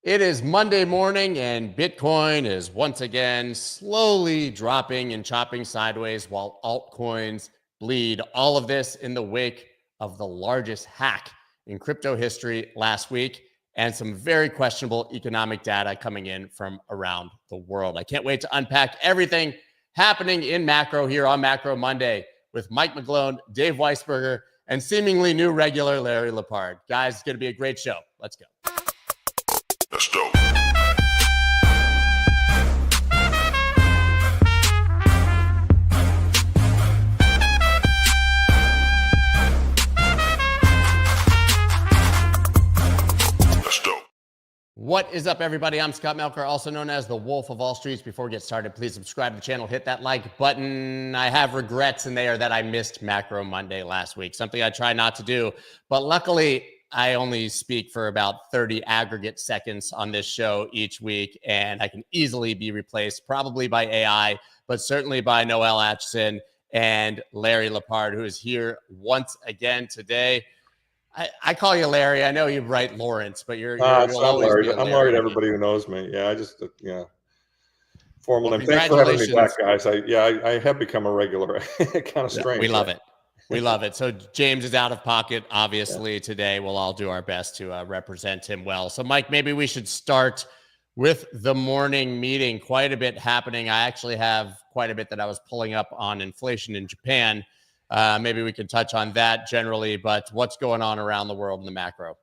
It is Monday morning and Bitcoin is once again slowly dropping and chopping sideways while altcoins bleed. All of this in the wake of the largest hack in crypto history last week and some very questionable economic data coming in from around the world. I can't wait to unpack everything happening in macro here on Macro Monday with Mike McGlone, Dave Weisberger, and seemingly new regular Larry Lepard. Guys, it's going to be a great show. Let's go. Let's go. What is up, everybody? I'm Scott Melker, also known as the Wolf of All Streets. Before we get started, please subscribe to the channel, hit that like button. I have regrets, and they are that I missed Macro Monday last week, something I try not to do. But luckily, I only speak for about 30 aggregate seconds on this show each week, and I can easily be replaced probably by AI, but certainly by 𝗟𝗕𝗔𝗡𝗚 and Larry Lepard, who is here once again today. I call you Larry. I know you write Lawrence, but you'll always Larry. be a I'm Larry to everybody who knows me. Yeah, I just, formal name. Thanks for having me back, guys. I have become a regular. Kind of strange. We love it. We love it. So James is out of pocket, obviously, today. We'll all do our best to represent him well. So, Mike, maybe we should start with the morning meeting. Quite a bit happening. I actually have quite a bit that I was pulling up on inflation in Japan. Maybe we can touch on that generally, but what's going on around the world in the macro?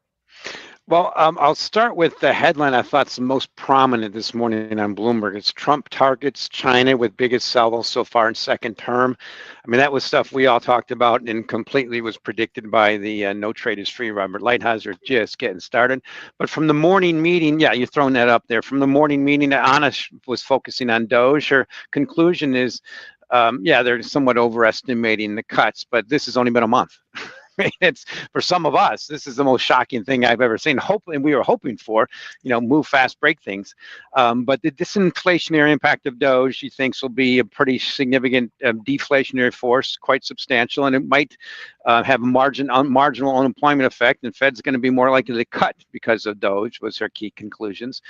Well, I'll start with the headline I thought's the most prominent this morning on Bloomberg. It's Trump targets China with biggest salvo so far in second term. I mean, that was stuff we all talked about and completely was predicted by the No Trade is Free, Robert Lighthizer, just getting started. But from the morning meeting, yeah, you're throwing that up there. From the morning meeting, Anna was focusing on Doge. Her conclusion is, they're somewhat overestimating the cuts, but this has only been a month. It's for some of us, this is the most shocking thing I've ever seen. And we were hoping for, move fast, break things. But the disinflationary impact of Doge, she thinks, will be a pretty significant deflationary force, quite substantial, and it might have a marginal unemployment effect. And Fed's going to be more likely to cut because of Doge, was her key conclusions.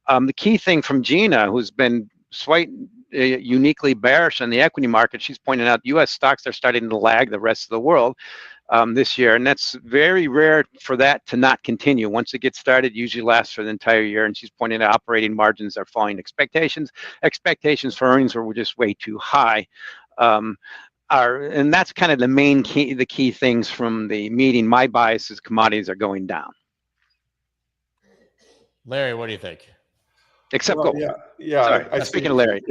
The key thing from Gina, who's been uniquely bearish on the equity market, she's pointing out U.S. stocks are starting to lag the rest of the world this year, and that's very rare for that to not continue. Once it gets started, usually lasts for the entire year, and she's pointing out operating margins are falling. Expectations for earnings were just way too high. And that's kind of the key things from the meeting. My bias is commodities are going down. Larry, what do you think? Except gold. Yeah. Sorry, speaking of Larry.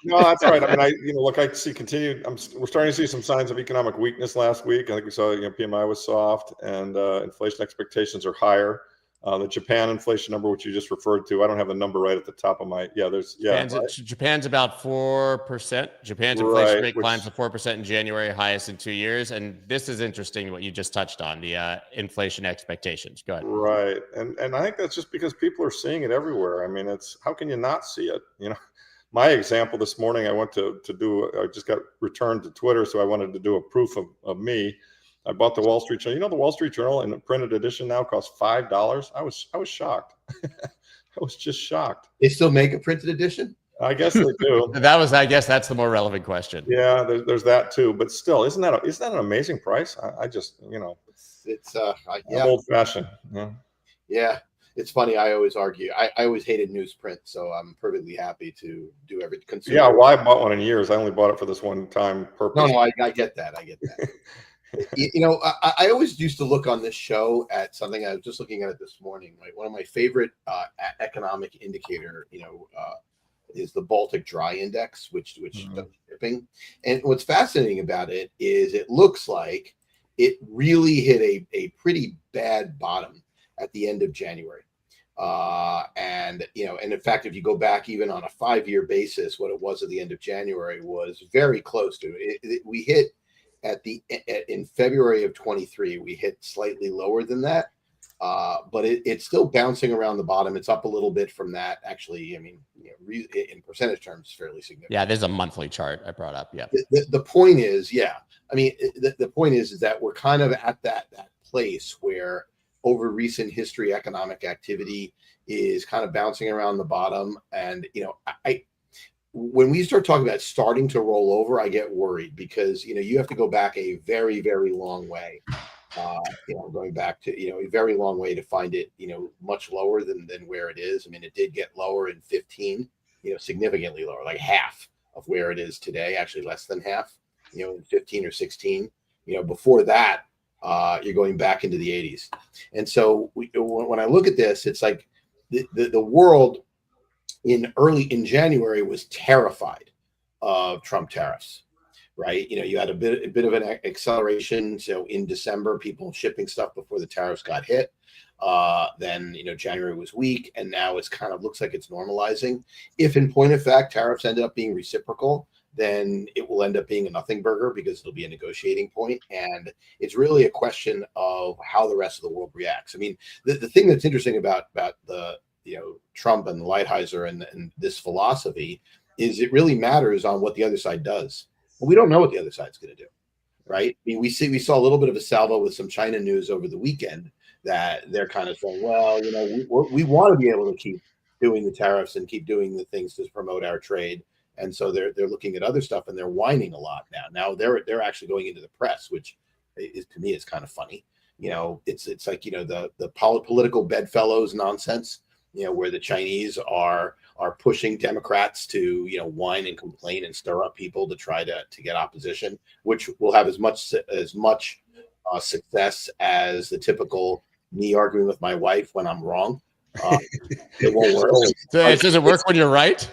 No, that's right. I mean, I see continued. We're starting to see some signs of economic weakness last week. I think we saw, PMI was soft and inflation expectations are higher. The Japan inflation number, which you just referred to, I don't have the number right at the top of my. Japan's about 4%. Japan's inflation rate climbs to 4% in January, highest in 2 years. And this is interesting what you just touched on, the inflation expectations. Go ahead. Right, and I think that's just because people are seeing it everywhere. I mean, it's how can you not see it? My example this morning, I went to do. I just got returned to Twitter, so I wanted to do a proof of me. I bought the Wall Street Journal. The Wall Street Journal in a printed edition now costs $5. I was shocked. I was just shocked. They still make a printed edition? I guess they do. I guess that's the more relevant question. Yeah, there's that too. But still, isn't that an amazing price? I just, it's old fashioned. Yeah. It's funny. I always argue. I always hated newsprint, so I'm perfectly happy to do everything. Yeah, well, I bought one in years. I only bought it for this one time purpose. No, I get that. I always used to look on this show at something. I was just looking at it this morning. Like one of my favorite economic indicator, is the Baltic Dry Index, which does shipping. And what's fascinating about it is it looks like it really hit a pretty bad bottom at the end of January. And in fact, if you go back even on a 5-year basis, what it was at the end of January was very close to it. We hit in February of 23, we hit slightly lower than that. But it's still bouncing around the bottom. It's up a little bit from that. Actually, I mean, in percentage terms, fairly significant. Yeah, there's a monthly chart I brought up. Yeah. The point is, the point is that we're kind of at that place where over recent history, economic activity is kind of bouncing around the bottom. And, when we start talking about starting to roll over, I get worried because, you have to go back a very, very long way. Going back to, a very long way to find it, much lower than where it is. I mean, it did get lower in 15, significantly lower, like half of where it is today, actually less than half, in 15 or 16. Before that, you're going back into the 80s. And so when I look at this, it's like the world in January was terrified of Trump tariffs, right? You had a bit of an acceleration. So in December, people shipping stuff before the tariffs got hit. Then, January was weak, and now it's kind of looks like it's normalizing. If in point of fact, tariffs ended up being reciprocal, then it will end up being a nothing burger because it'll be a negotiating point. And it's really a question of how the rest of the world reacts. I mean, the thing that's interesting about the, Trump and Lighthizer and this philosophy is it really matters on what the other side does. Well, we don't know what the other side's going to do, right? I mean, we saw a little bit of a salvo with some China news over the weekend that they're kind of saying, well, we want to be able to keep doing the tariffs and keep doing the things to promote our trade. And so they're looking at other stuff and they're whining a lot now. Now they're actually going into the press, which is, to me, is kind of funny. It's like, the political bedfellows nonsense, where the Chinese are pushing Democrats to, whine and complain and stir up people to try to get opposition, which will have as much success as the typical me arguing with my wife when I'm wrong. It won't work. It doesn't work when you're right.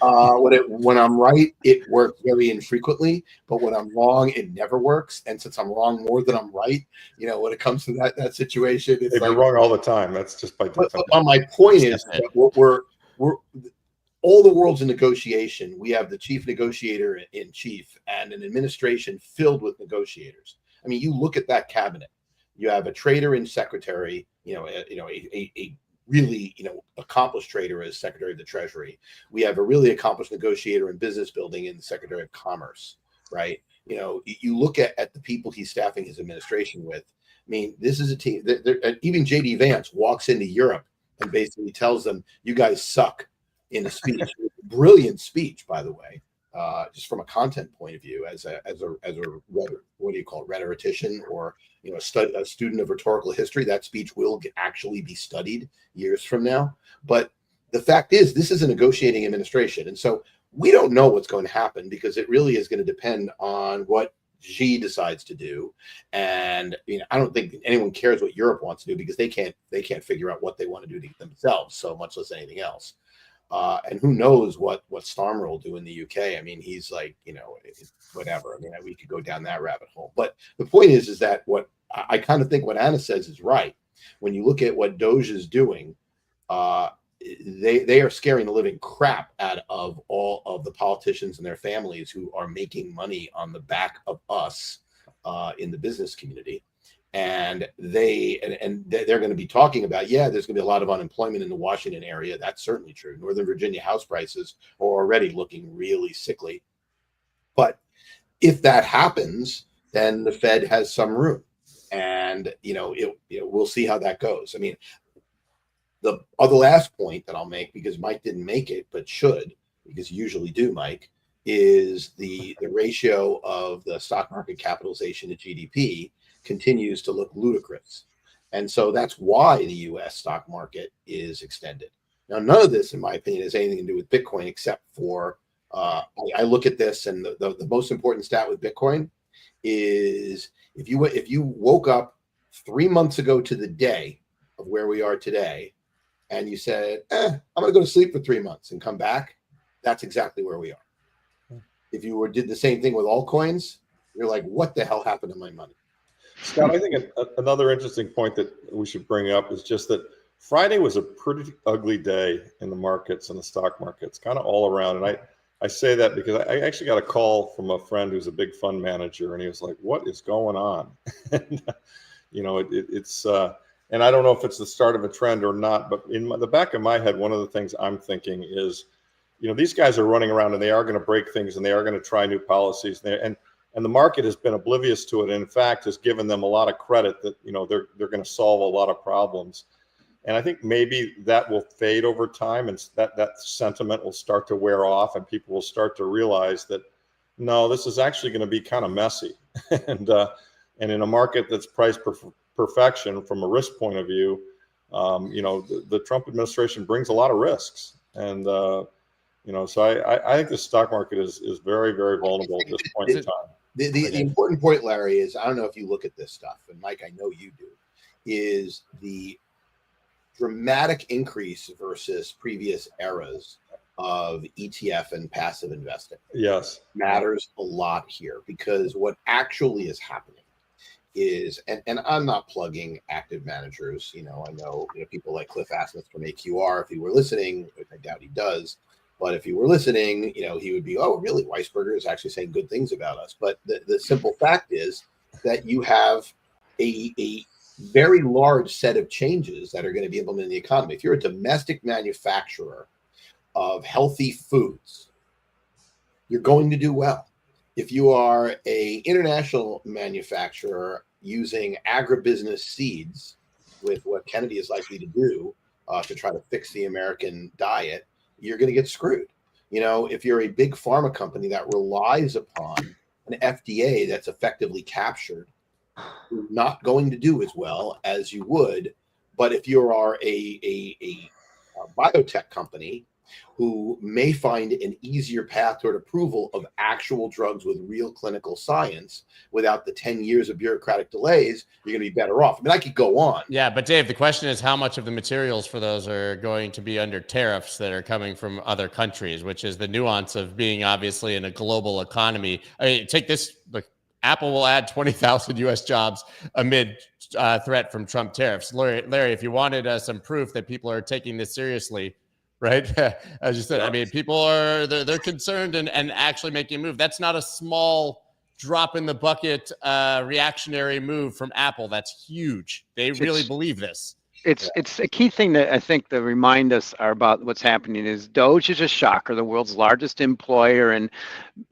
When I'm right, it works very infrequently, but when I'm wrong, it never works. And since I'm wrong more than I'm right, when it comes to that situation, it's you're wrong all the time. That's just by default. My point is that we're all the world's in negotiation. We have the chief negotiator in chief and an administration filled with negotiators. I mean, you look at that cabinet. You have a trader in secretary, a really, accomplished trader as Secretary of the Treasury. We have a really accomplished negotiator in business building in the Secretary of Commerce, right? You look at the people he's staffing his administration with. I mean, this is a team. Even J.D. Vance walks into Europe and basically tells them, "You guys suck," in a speech. Brilliant speech, by the way. Just from a content point of view, as a what do you call it, rhetorician or a student of rhetorical history, that speech will actually be studied years from now. But the fact is, this is a negotiating administration, and so we don't know what's going to happen because it really is going to depend on what Xi decides to do. And I don't think anyone cares what Europe wants to do because they can't figure out what they want to do themselves, so much less anything else. And who knows what Starmer will do in the UK. I mean, he's like, whatever. I mean, we could go down that rabbit hole. But the point is that what I kind of think what Anna says is right. When you look at what Doge is doing, they are scaring the living crap out of all of the politicians and their families who are making money on the back of us in the business community. And they're going to be talking about, there's going to be a lot of unemployment in the Washington area. That's certainly true. Northern Virginia house prices are already looking really sickly. But if that happens, then the Fed has some room. And, we'll see how that goes. I mean, the last point that I'll make, because Mike didn't make it, but should, because you usually do, Mike, is the ratio of the stock market capitalization to GDP continues to look ludicrous. And so that's why the US stock market is extended. Now, none of this, in my opinion, has anything to do with Bitcoin, except for I look at this, and the most important stat with Bitcoin is if you woke up 3 months ago to the day of where we are today, and you said, I'm going to go to sleep for 3 months and come back, that's exactly where we are. If you did the same thing with altcoins, you're like, what the hell happened to my money? Scott, I think another interesting point that we should bring up is just that Friday was a pretty ugly day in the markets and the stock markets, kind of all around. And I say that because I actually got a call from a friend who's a big fund manager, and he was like, "What is going on?" And, it's and I don't know if it's the start of a trend or not, but in the back of my head, one of the things I'm thinking is, these guys are running around and they are going to break things and they are going to try new policies, and the market has been oblivious to it. And in fact, has given them a lot of credit that, they're going to solve a lot of problems. And I think maybe that will fade over time, and that sentiment will start to wear off, and people will start to realize that, no, this is actually going to be kind of messy. And in a market that's priced perfection from a risk point of view, the Trump administration brings a lot of risks. And, so I think the stock market is very, very vulnerable at this point in time. The important point, Larry, is I don't know if you look at this stuff, and Mike, I know you do, is the dramatic increase versus previous eras of ETF and passive investing. Yes. Matters a lot here, because what actually is happening is, and I'm not plugging active managers. I know people like Cliff Asmuth from AQR, if he were listening, which I doubt he does, but if he were listening, he would be, oh, really? Weisberger is actually saying good things about us. But the simple fact is that you have a very large set of changes that are going to be implemented in the economy. If you're a domestic manufacturer of healthy foods, you're going to do well. If you are an international manufacturer using agribusiness seeds, with what Kennedy is likely to do to try to fix the American diet, you're going to get screwed. If you're a big pharma company that relies upon an FDA that's effectively captured, you're not going to do as well as you would. But if you are a biotech company who may find an easier path toward approval of actual drugs with real clinical science without the 10 years of bureaucratic delays, you're going to be better off. I mean, I could go on. Yeah, but Dave, the question is how much of the materials for those are going to be under tariffs that are coming from other countries, which is the nuance of being obviously in a global economy. I mean, take this, look, Apple will add 20,000 U.S. jobs amid threat from Trump tariffs. Larry, if you wanted some proof that people are taking this seriously, right? As you said, I mean, people they're concerned and actually making a move. That's not a small drop in the bucket reactionary move from Apple. That's huge. They really believe this. It's a key thing that I think to remind us about what's happening is Doge is a shocker, the world's largest employer and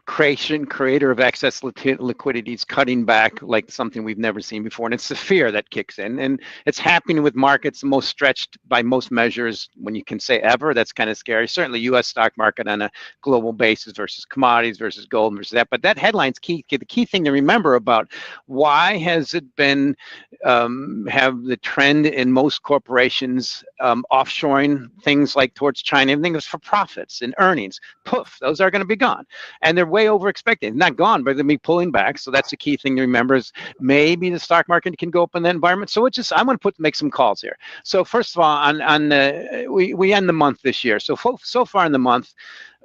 creator of excess liquidity is cutting back like something we've never seen before. And it's the fear that kicks in. And it's happening with markets most stretched by most measures when you can say ever. That's kind of scary. Certainly U.S. stock market on a global basis versus commodities versus gold versus that. But that headline's key. The key thing to remember about why has it been have the trend in most corporations offshoring things like towards China, everything is for profits and earnings. Poof, those are going to be gone. And they're way over expected. Not gone, but they'll be pulling back. So that's the key thing to remember is maybe the stock market can go up in that environment. So it's just, I'm going to make some calls here. So first of all, we end the month this year. So far in the month,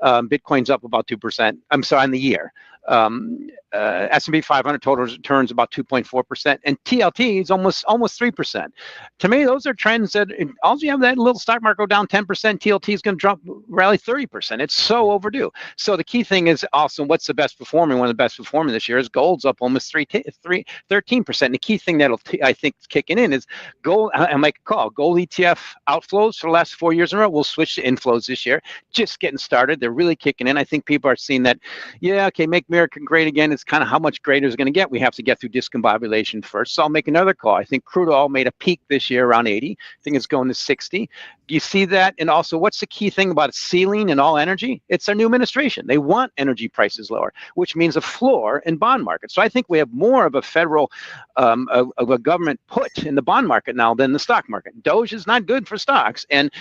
Bitcoin's up about 2%. I'm sorry, in the year. S&P 500 total returns about 2.4%, and TLT is almost 3%. To me, those are trends that all you have that little stock market go down 10%, TLT is going to rally 30%. It's so overdue. So the key thing is also what's the best performing. One of the best performing this year is gold's up almost 13%. And the key thing that'll I think is kicking in is gold. I make a call. Gold ETF outflows for the last 4 years in a row. We'll switch to inflows this year. Just getting started. They're really kicking in. I think people are seeing that. Yeah, okay, make America great again. It's kind of how much greater is going to get. We have to get through discombobulation first. So I'll make another call. I think crude oil made a peak this year around 80. I think it's going to 60. Do you see that? And also, what's the key thing about ceiling and all energy? It's our new administration. They want energy prices lower, which means a floor in bond market. So I think we have more of a federal, of a government put in the bond market now than the stock market. Doge is not good for stocks, and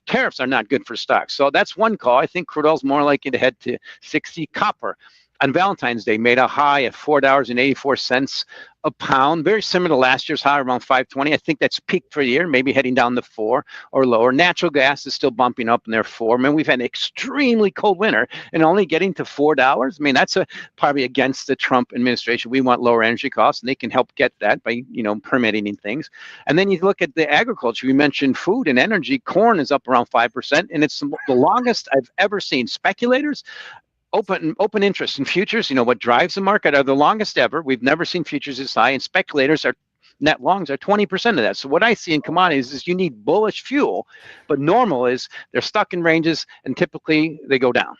tariffs are not good for stocks. So that's one call. I think crude oil is more likely to head to 60. Copper on Valentine's Day made a high of $4.84 a pound, very similar to last year's high around $5.20. I think that's peaked for the year, maybe heading down to 4 or lower. Natural gas is still bumping up in their 4. I mean, we've had an extremely cold winter and only getting to $4. I mean, that's probably against the Trump administration. We want lower energy costs, and they can help get that by permitting things. And then you look at the agriculture. You mentioned food and energy. Corn is up around 5%, and it's the longest I've ever seen. Speculators. Open interest in futures, what drives the market, are the longest ever. We've never seen futures this high, and speculators net longs are 20% of that. So what I see in commodities is you need bullish fuel, but normal is they're stuck in ranges and typically they go down.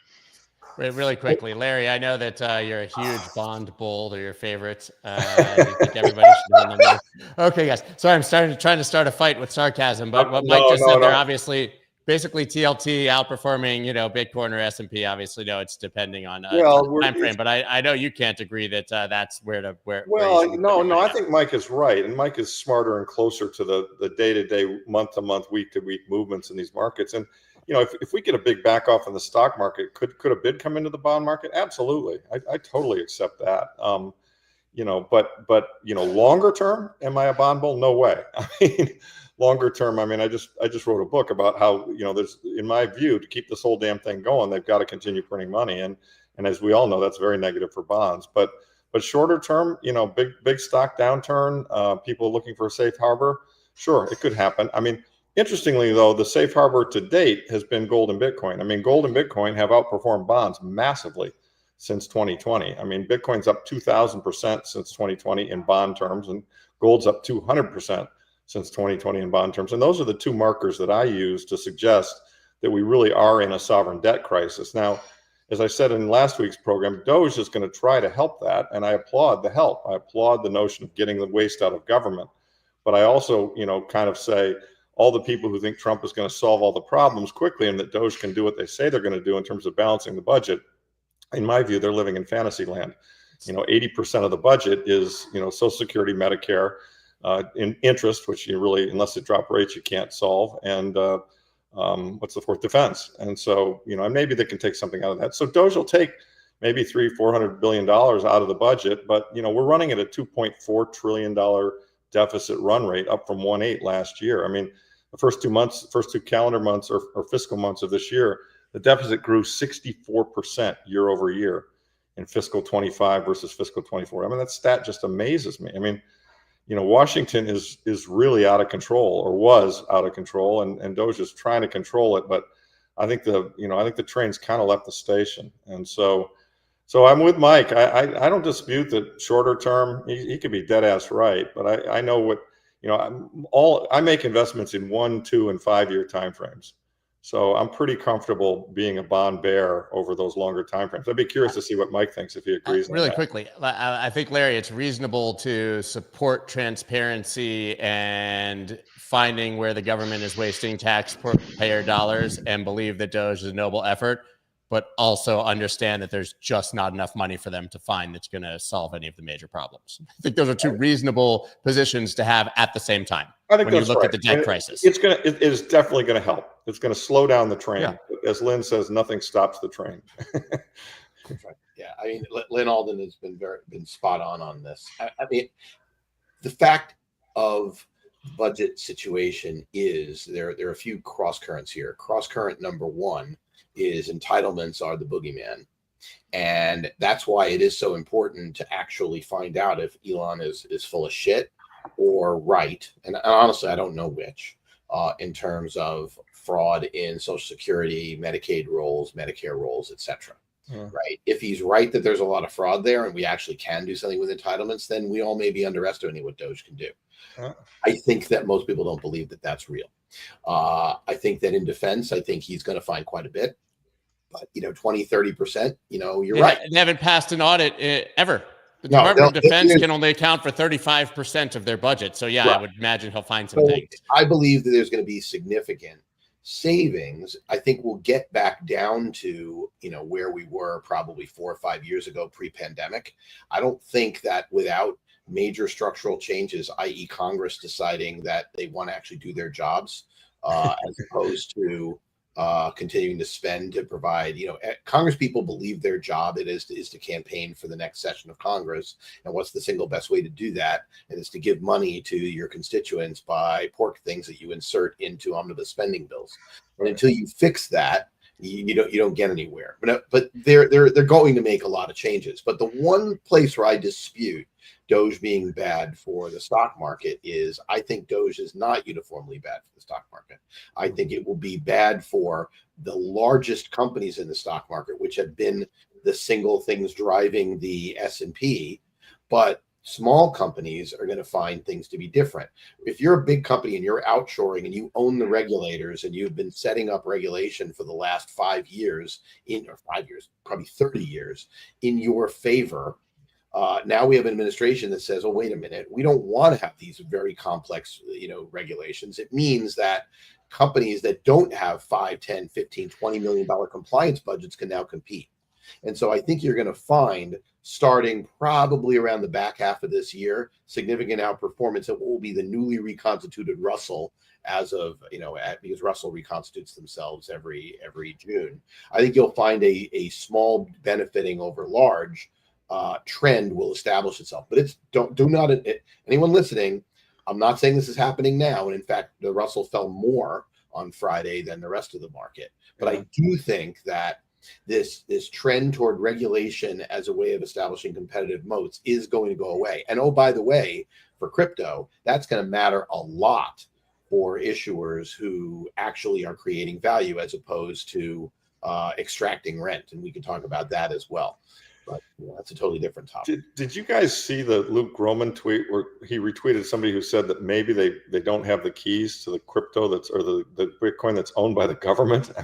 Wait, really quickly, Larry, I know that you're a huge Bond bull. They're your favorite. You think everybody should own them more. Okay, guys. Sorry, I'm trying to start a fight with sarcasm, but what Mike just said, they're obviously basically TLT outperforming, Bitcoin or S&P. Obviously, no, it's depending on time frame. But I know you can't agree that that's where. Well, no, I think Mike is right, and Mike is smarter and closer to the day-to-day, month-to-month, week-to-week movements in these markets. And if we get a big back off in the stock market, could a bid come into the bond market? Absolutely, I totally accept that. But longer term, am I a bond bull? No way. I mean, longer term, I just wrote a book about how there's, in my view, to keep this whole damn thing going, they've got to continue printing money, and as we all know, that's very negative for bonds. But shorter term, big stock downturn, people looking for a safe harbor, sure, it could happen. Interestingly, though, the safe harbor to date has been gold and Bitcoin. Gold and Bitcoin have outperformed bonds massively since 2020. Bitcoin's up 2,000% since 2020 in bond terms, and gold's up 200% since 2020 in bond terms. And those are the two markers that I use to suggest that we really are in a sovereign debt crisis. Now, as I said in last week's program, Doge is going to try to help that, and I applaud the help. I applaud the notion of getting the waste out of government. But I also, kind of say, all the people who think Trump is going to solve all the problems quickly and that Doge can do what they say they're going to do in terms of balancing the budget, in my view, they're living in fantasy land. 80% of the budget is, Social Security, Medicare, in interest, which you really, unless they drop rates, you can't solve. And what's the fourth? Defense. And so, and maybe they can take something out of that. So Doge will take maybe $300-400 billion out of the budget, but we're running at a $2.4 trillion deficit run rate, up from 1.8 last year. The first two calendar months or fiscal months of this year, the deficit grew 64% year over year in fiscal 25 versus fiscal 24. That stat just amazes me. Washington is really out of control, or was out of control, and Doge is trying to control it. But I think the train's kind of left the station. And so I'm with Mike. I don't dispute that shorter term, he could be dead ass right. But I know what, I make investments in 1, 2, and 5 year timeframes. So I'm pretty comfortable being a bond bear over those longer timeframes. I'd be curious to see what Mike thinks, if he agrees. Really quickly, I think, Larry, it's reasonable to support transparency and finding where the government is wasting taxpayer dollars and believe that Doge is a noble effort, but also understand that there's just not enough money for them to find that's going to solve any of the major problems. I think those are two reasonable positions to have at the same time. I think when you look at the debt crisis, it is definitely going to help. It's going to slow down the train. Yeah. As Lynn says, nothing stops the train. That's right. Yeah, Lynn Alden has been spot on this. The fact of budget situation is there are a few cross currents here. Cross current number one is entitlements are the boogeyman. And that's why it is so important to actually find out if Elon is full of shit or right. And honestly, I don't know which, in terms of fraud in Social Security, Medicaid rolls, Medicare rolls, etc. Right? If he's right that there's a lot of fraud there and we actually can do something with entitlements, then we all may be underestimating what Doge can do. I think that most people don't believe that that's real. I think that in defense, I think he's going to find quite a bit. But 20-30%, you're right. They haven't passed an audit ever. The Department of Defense can only account for 35% of their budget. So yeah, right. I would imagine he'll find some things. I believe that there's going to be significant savings. I think we'll get back down to where we were probably 4 or 5 years ago, pre-pandemic. I don't think that without major structural changes, i.e., Congress deciding that they want to actually do their jobs, as opposed to continuing to spend to provide, Congress people believe their job is to campaign for the next session of Congress. And what's the single best way to do that? And it's to give money to your constituents by pork things that you insert into omnibus spending bills. And until you fix that, you don't get anywhere. But they're going to make a lot of changes. But the one place where I dispute Doge being bad for the stock market is I think Doge is not uniformly bad for the stock market. I think it will be bad for the largest companies in the stock market, which have been the single things driving the S&P. But Small companies are going to find things to be different. If you're a big company and you're outshoring and you own the regulators and you've been setting up regulation for the last 5 years, probably 30 years in your favor, now we have an administration that says, oh, wait a minute, we don't want to have these very complex, regulations. It means that companies that don't have 5, 10, 15, $20 million compliance budgets can now compete. And so I think you're going to find, starting probably around the back half of this year, significant outperformance of what will be the newly reconstituted Russell as of, because Russell reconstitutes themselves every June. I think you'll find a small benefiting over large trend will establish itself. But anyone listening, I'm not saying this is happening now. And in fact, the Russell fell more on Friday than the rest of the market. But I do think that this trend toward regulation as a way of establishing competitive moats is going to go away. And oh, by the way, for crypto, that's going to matter a lot for issuers who actually are creating value as opposed to extracting rent. And we can talk about that as well. But that's a totally different topic. Did you guys see the Luke Gromen tweet where he retweeted somebody who said that maybe they don't have the keys to the crypto the Bitcoin that's owned by the government? I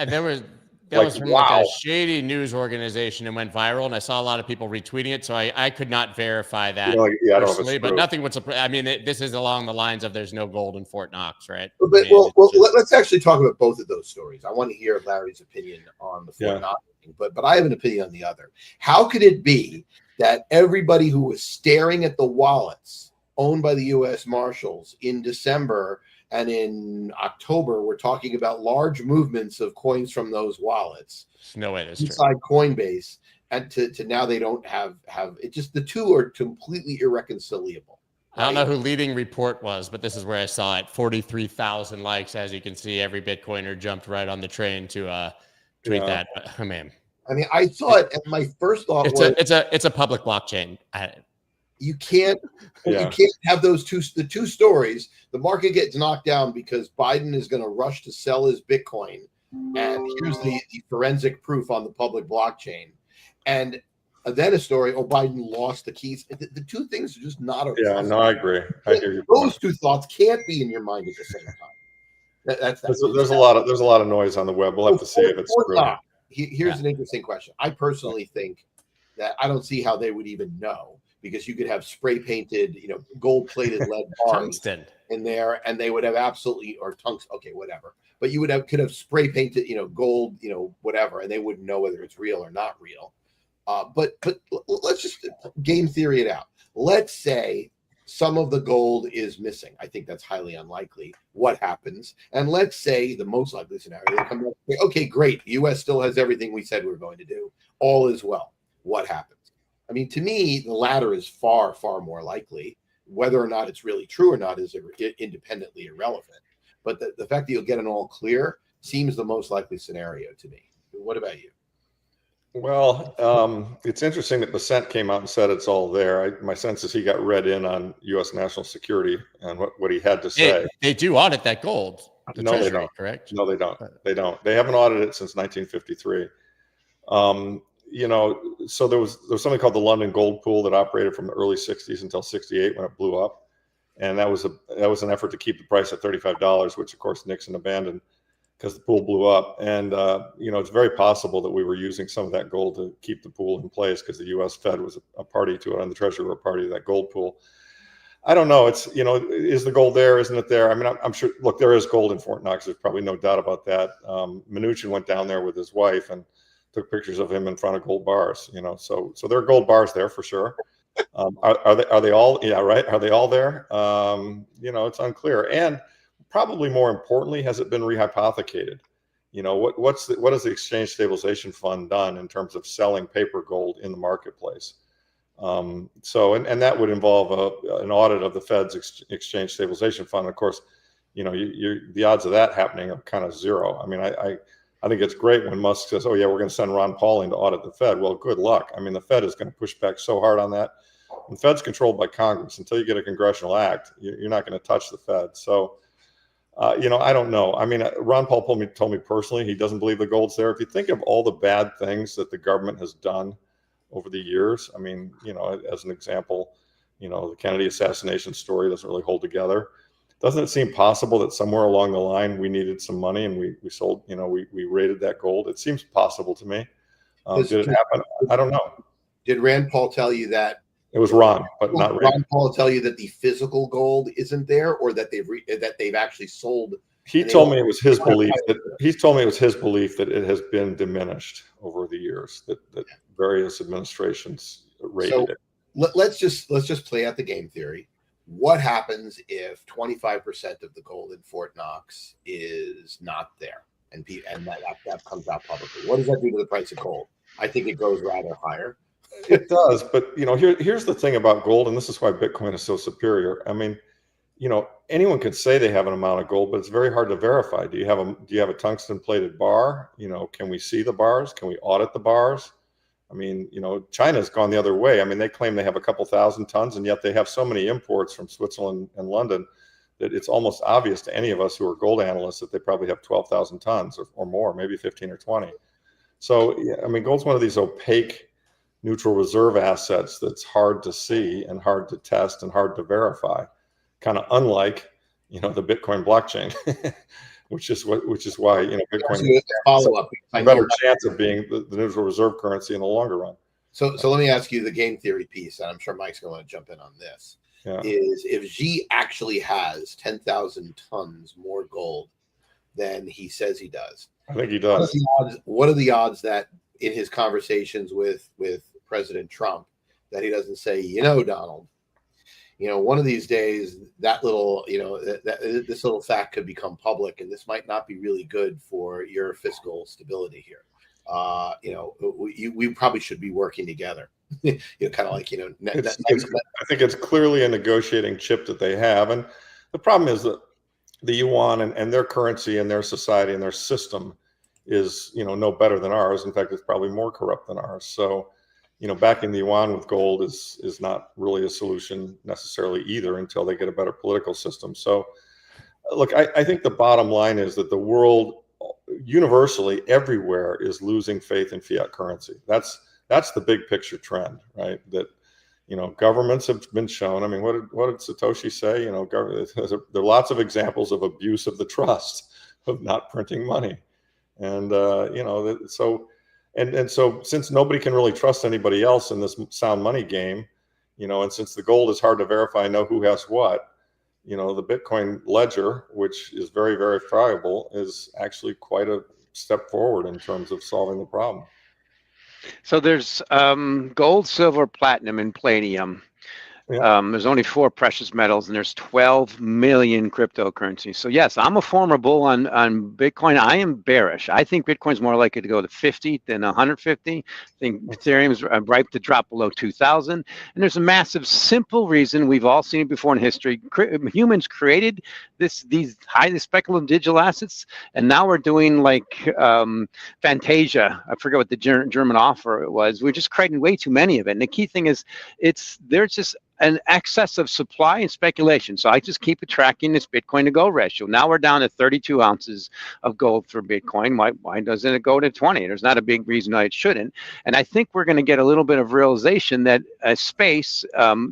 mean, that was from like a shady news organization and went viral, and I saw a lot of people retweeting it, so I could not verify that personally, but nothing would surprise. I mean, this is along the lines of there's no gold in Fort Knox, right? But, let's actually talk about both of those stories. I want to hear Larry's opinion on the Fort Knox thing, but I have an opinion on the other. How could it be that everybody who was staring at the wallets owned by the U.S. Marshals in December and in October, we're talking about large movements of coins from those wallets? There's no way that's inside Coinbase, and to now they don't have it. Just the two are completely irreconcilable. Right? I don't know who leading report was, but this is where I saw it. 43,000 likes. As you can see, every Bitcoiner jumped right on the train to tweet that. Oh, man. I mean, I saw it, and my first thought was it's a public blockchain. You can't have the two stories. The market gets knocked down because Biden is going to rush to sell his Bitcoin, and here's the forensic proof on the public blockchain, and then a story. Oh, Biden lost the keys. The two things are just not. I agree. I hear you. Those two thoughts can't be in your mind at the same time. There's a lot of noise on the web. We'll have to see if it's true. Here's an interesting question. I personally think that I don't see how they would even know, because you could have spray painted, gold-plated lead bars in there, and they would have absolutely, or tungsten, okay, whatever. But you could have spray painted, gold, whatever, and they wouldn't know whether it's real or not real. But let's just game theory it out. Let's say some of the gold is missing. I think that's highly unlikely. What happens? And let's say the most likely scenario, they come back and say, okay, great. The U.S. still has everything we said we were going to do. All is well. What happens? I mean, to me, the latter is far, far more likely. Whether or not it's really true or not is independently irrelevant. But the fact that you'll get an all clear seems the most likely scenario to me. What about you? Well, it's interesting that Bessent came out and said it's all there. My sense is he got read in on U.S. national security and what he had to say. They do audit that gold. No, they don't. Correct? No, they don't. They don't. They haven't audited it since 1953. So there was something called the London Gold Pool that operated from the early 60s until 68 when it blew up. And that was an effort to keep the price at $35, which of course Nixon abandoned because the pool blew up. And, it's very possible that we were using some of that gold to keep the pool in place because the U.S. Fed was a party to it, and the Treasury were a party to that gold pool. I don't know. It's, is the gold there? Isn't it there? I mean, I'm sure, look, there is gold in Fort Knox. There's probably no doubt about that. Mnuchin went down there with his wife and took pictures of him in front of gold bars, so there are gold bars there for sure. Are they all? Yeah, right. Are they all there? It's unclear. And probably more importantly, has it been rehypothecated? What has the Exchange Stabilization Fund done in terms of selling paper gold in the marketplace? And that would involve an audit of the Fed's Exchange Stabilization Fund. Of course, the odds of that happening are kind of zero. I mean, I think it's great when Musk says, oh, yeah, we're going to send Ron Paul in to audit the Fed. Well, good luck. I mean, the Fed is going to push back so hard on that. The Fed's controlled by Congress. Until you get a congressional act, you're not going to touch the Fed. So, I don't know. I mean, Ron Paul told me personally he doesn't believe the gold's there. If you think of all the bad things that the government has done over the years. I mean, you know, as an example, you know, the Kennedy assassination story doesn't really hold together. Doesn't it seem possible that somewhere along the line we needed some money and we sold, you know, we raided that gold? It seems possible to me. Did it happen? I don't know. Did Rand Paul tell you that? It was Ron, but not Rand. Ron Paul tell you that the physical gold isn't there, or that they've actually sold? He told me it was his belief that it has been diminished over the years, that various administrations raided it. Let's just play out the game theory. What happens if 25% of the gold in Fort Knox is not there, and that comes out publicly? What does that do to the price of gold? I think it goes rather higher. It does, but you know, here's the thing about gold, and this is why Bitcoin is so superior. I mean, you know, anyone could say they have an amount of gold, but it's very hard to verify. Do you have a tungsten plated bar? You know, can we see the bars? Can we audit the bars? I mean, you know, China's gone the other way. I mean, they claim they have a couple thousand tons, and yet they have so many imports from Switzerland and London that it's almost obvious to any of us who are gold analysts that they probably have 12,000 tons or more, maybe 15 or 20. So, yeah, I mean, gold's one of these opaque neutral reserve assets that's hard to see and hard to test and hard to verify, kind of unlike, you know, the Bitcoin blockchain, which is why, you know, Bitcoin has a better chance of being the neutral reserve currency in the longer run. So let me ask you the game theory piece, and I'm sure Mike's going to want to jump in on this. Yeah. Is if Xi actually has 10,000 tons more gold than he says he does? I think he does. What are the odds that in his conversations with President Trump that he doesn't say, you know, Donald, you know, one of these days that little, you know, this little fact could become public, and this might not be really good for your fiscal stability here. You know, we probably should be working together. You know, kind of like, you know, I think it's clearly a negotiating chip that they have, and the problem is that the yuan and their currency and their society and their system is, you know, no better than ours. In fact, it's probably more corrupt than ours. So, you know, backing the yuan with gold is not really a solution necessarily either until they get a better political system. So, look, I think the bottom line is that the world universally everywhere is losing faith in fiat currency. That's the big picture trend, right? That, you know, governments have been shown. I mean, what did Satoshi say? You know, there are lots of examples of abuse of the trust of not printing money, and you know, so. And so since nobody can really trust anybody else in this sound money game, you know, and since the gold is hard to verify, know who has what, you know, the Bitcoin ledger, which is very verifiable, is actually quite a step forward in terms of solving the problem. So there's gold, silver, platinum, and palladium. Yeah. There's only 4 precious metals, and there's 12 million cryptocurrencies. So yes, I'm a former bull on Bitcoin. I am bearish. I think Bitcoin's more likely to go to 50 than 150. I think Ethereum's ripe to drop below 2,000. And there's a massive, simple reason. We've all seen it before in history. Humans created these highly speculative digital assets, and now we're doing like Fantasia. I forget what the German offer it was. We're just creating way too many of it. And the key thing is, there's just an excess of supply and speculation. So I just keep tracking this Bitcoin to gold ratio. Now we're down to 32 ounces of gold for Bitcoin. Why doesn't it go to 20? There's not a big reason why it shouldn't. And I think we're going to get a little bit of realization that a space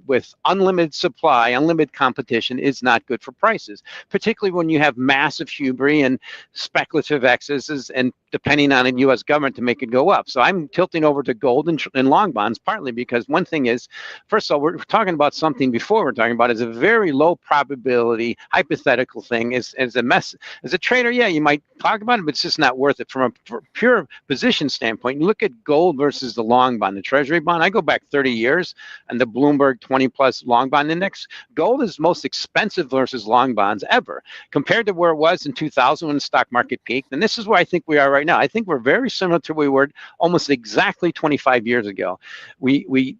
with unlimited supply, unlimited competition is not good for prices, particularly when you have massive hubris and speculative excesses and depending on the U.S. government to make it go up. So I'm tilting over to gold and long bonds, partly because one thing is, first of all, we're talking about something before we're talking about is a very low probability hypothetical thing. As a trader, yeah, you might talk about it, but it's just not worth it from a pure position standpoint. You look at gold versus the long bond, the treasury bond. I go back 30 years and the Bloomberg 20+ long bond index. Gold is most expensive versus long bonds ever compared to where it was in 2000 when the stock market peaked. And this is where I think we are right now. I think we're very similar to where we were almost exactly 25 years ago. We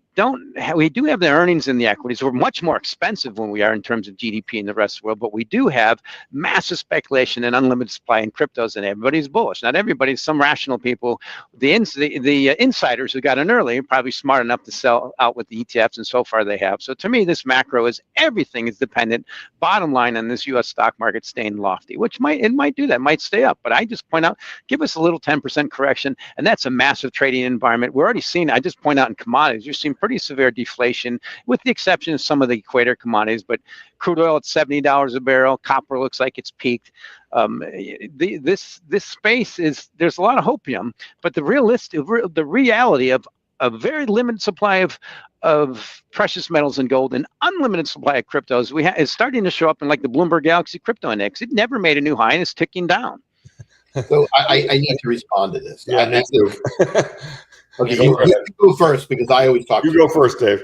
we do have the earnings in the equities. We're much more expensive when we are in terms of GDP in the rest of the world, but we do have massive speculation and unlimited supply in cryptos, and everybody's bullish. Not everybody, some rational people, the insiders who got in early are probably smart enough to sell out with the ETFs, and so far they have. So to me, this macro is everything is dependent, bottom line, on this U.S. stock market staying lofty, which might do that, might stay up. But I just point out, give us a little 10% correction, and that's a massive trading environment. We're already seeing, I just point out in commodities, you're seeing pretty severe deflation, with the exception of some of the equator commodities. But crude oil at $70 a barrel, copper looks like it's peaked. This space is, there's a lot of hopium, but the reality of a very limited supply of precious metals and gold and unlimited supply of cryptos is starting to show up in like the Bloomberg Galaxy Crypto Index. It never made a new high and it's ticking down. So I need to respond to this. Yeah, me too. Okay, you go first, because I always talk. You go first, Dave.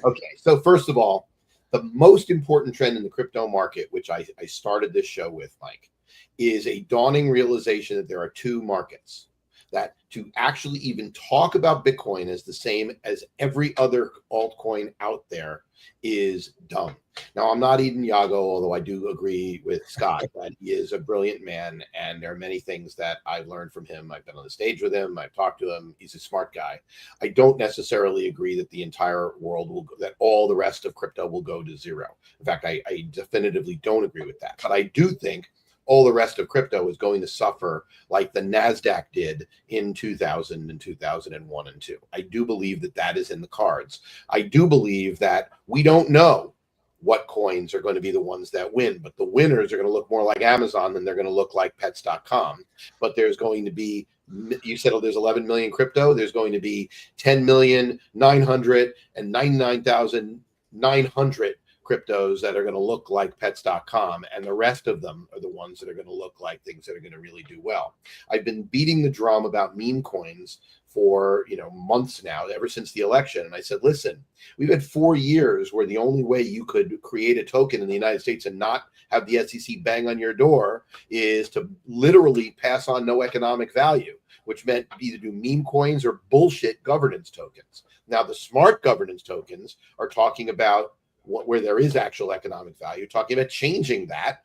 Okay, so first of all, the most important trend in the crypto market, which I started this show with, Mike, is a dawning realization that there are two markets. That to actually even talk about Bitcoin as the same as every other altcoin out there is dumb. Now, I'm not Eden Yago, although I do agree with Scott that he is a brilliant man, and there are many things that I've learned from him. I've been on the stage with him. I've talked to him. He's a smart guy. I don't necessarily agree that the entire world that all the rest of crypto will go to zero. In fact, I definitively don't agree with that. But I do think all the rest of crypto is going to suffer like the NASDAQ did in 2000 and 2001 and 2. I do believe that that is in the cards. I do believe that we don't know what coins are going to be the ones that win, but the winners are going to look more like Amazon than they're going to look like pets.com. But there's going to be, you said there's 11 million crypto. There's going to be 10,999,900 cryptos that are going to look like pets.com, and the rest of them are the ones that are going to look like things that are going to really do well. I've been beating the drum about meme coins for months now, ever since the election, and I said, listen, we've had 4 years where the only way you could create a token in the United States and not have the SEC bang on your door is to literally pass on no economic value, which meant either do meme coins or bullshit governance tokens. Now, the smart governance tokens are talking about where there is actual economic value, talking about changing that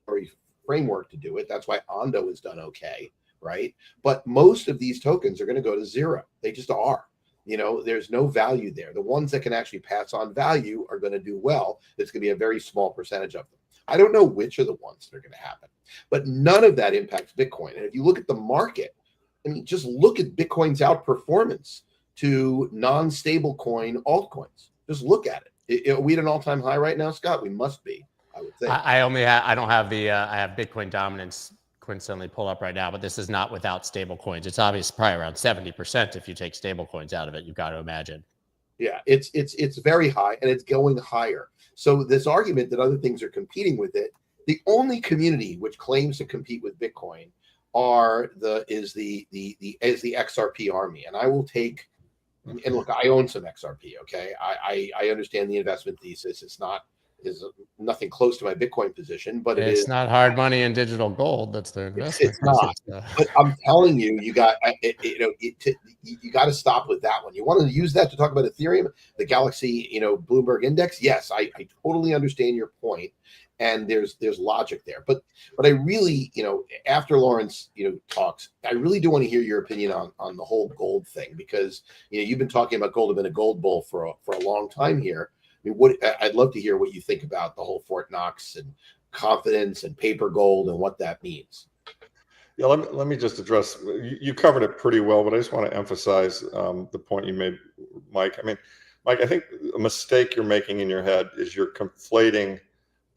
or framework to do it. That's why Ondo has done okay, right? But most of these tokens are going to go to zero. They just are. There's no value there. The ones that can actually pass on value are going to do well. It's going to be a very small percentage of them. I don't know which are the ones that are going to happen, but none of that impacts Bitcoin. And if you look at the market, I mean, just look at Bitcoin's outperformance to non-stable coin altcoins. Just look at it. Are we at an all-time high right now, Scott? We must be, I would think. I don't have I have Bitcoin dominance coincidentally pulled up right now, but this is not without stable coins. It's obviously probably around 70% if you take stable coins out of it. You've got to imagine. Yeah, it's very high, and it's going higher. So this argument that other things are competing with it, the only community which claims to compete with Bitcoin is the XRP army, and I will take. And look, I own some XRP. Okay, I understand the investment thesis. It's nothing close to my Bitcoin position, but it's not hard money in digital gold. That's the investment. It's not. But I'm telling you, you got to stop with that one. You want to use that to talk about Ethereum, the Galaxy, Bloomberg Index. Yes, I totally understand your point, and there's logic there. But I really, after Lawrence, talks, I really do want to hear your opinion on the whole gold thing, because you've been talking about gold, have been a gold bull for a long time here. I mean, I'd love to hear what you think about the whole Fort Knox and confidence and paper gold and what that means. Yeah, let me just address. You covered it pretty well, but I just want to emphasize the point you made, Mike. I mean, Mike, I think a mistake you're making in your head is you're conflating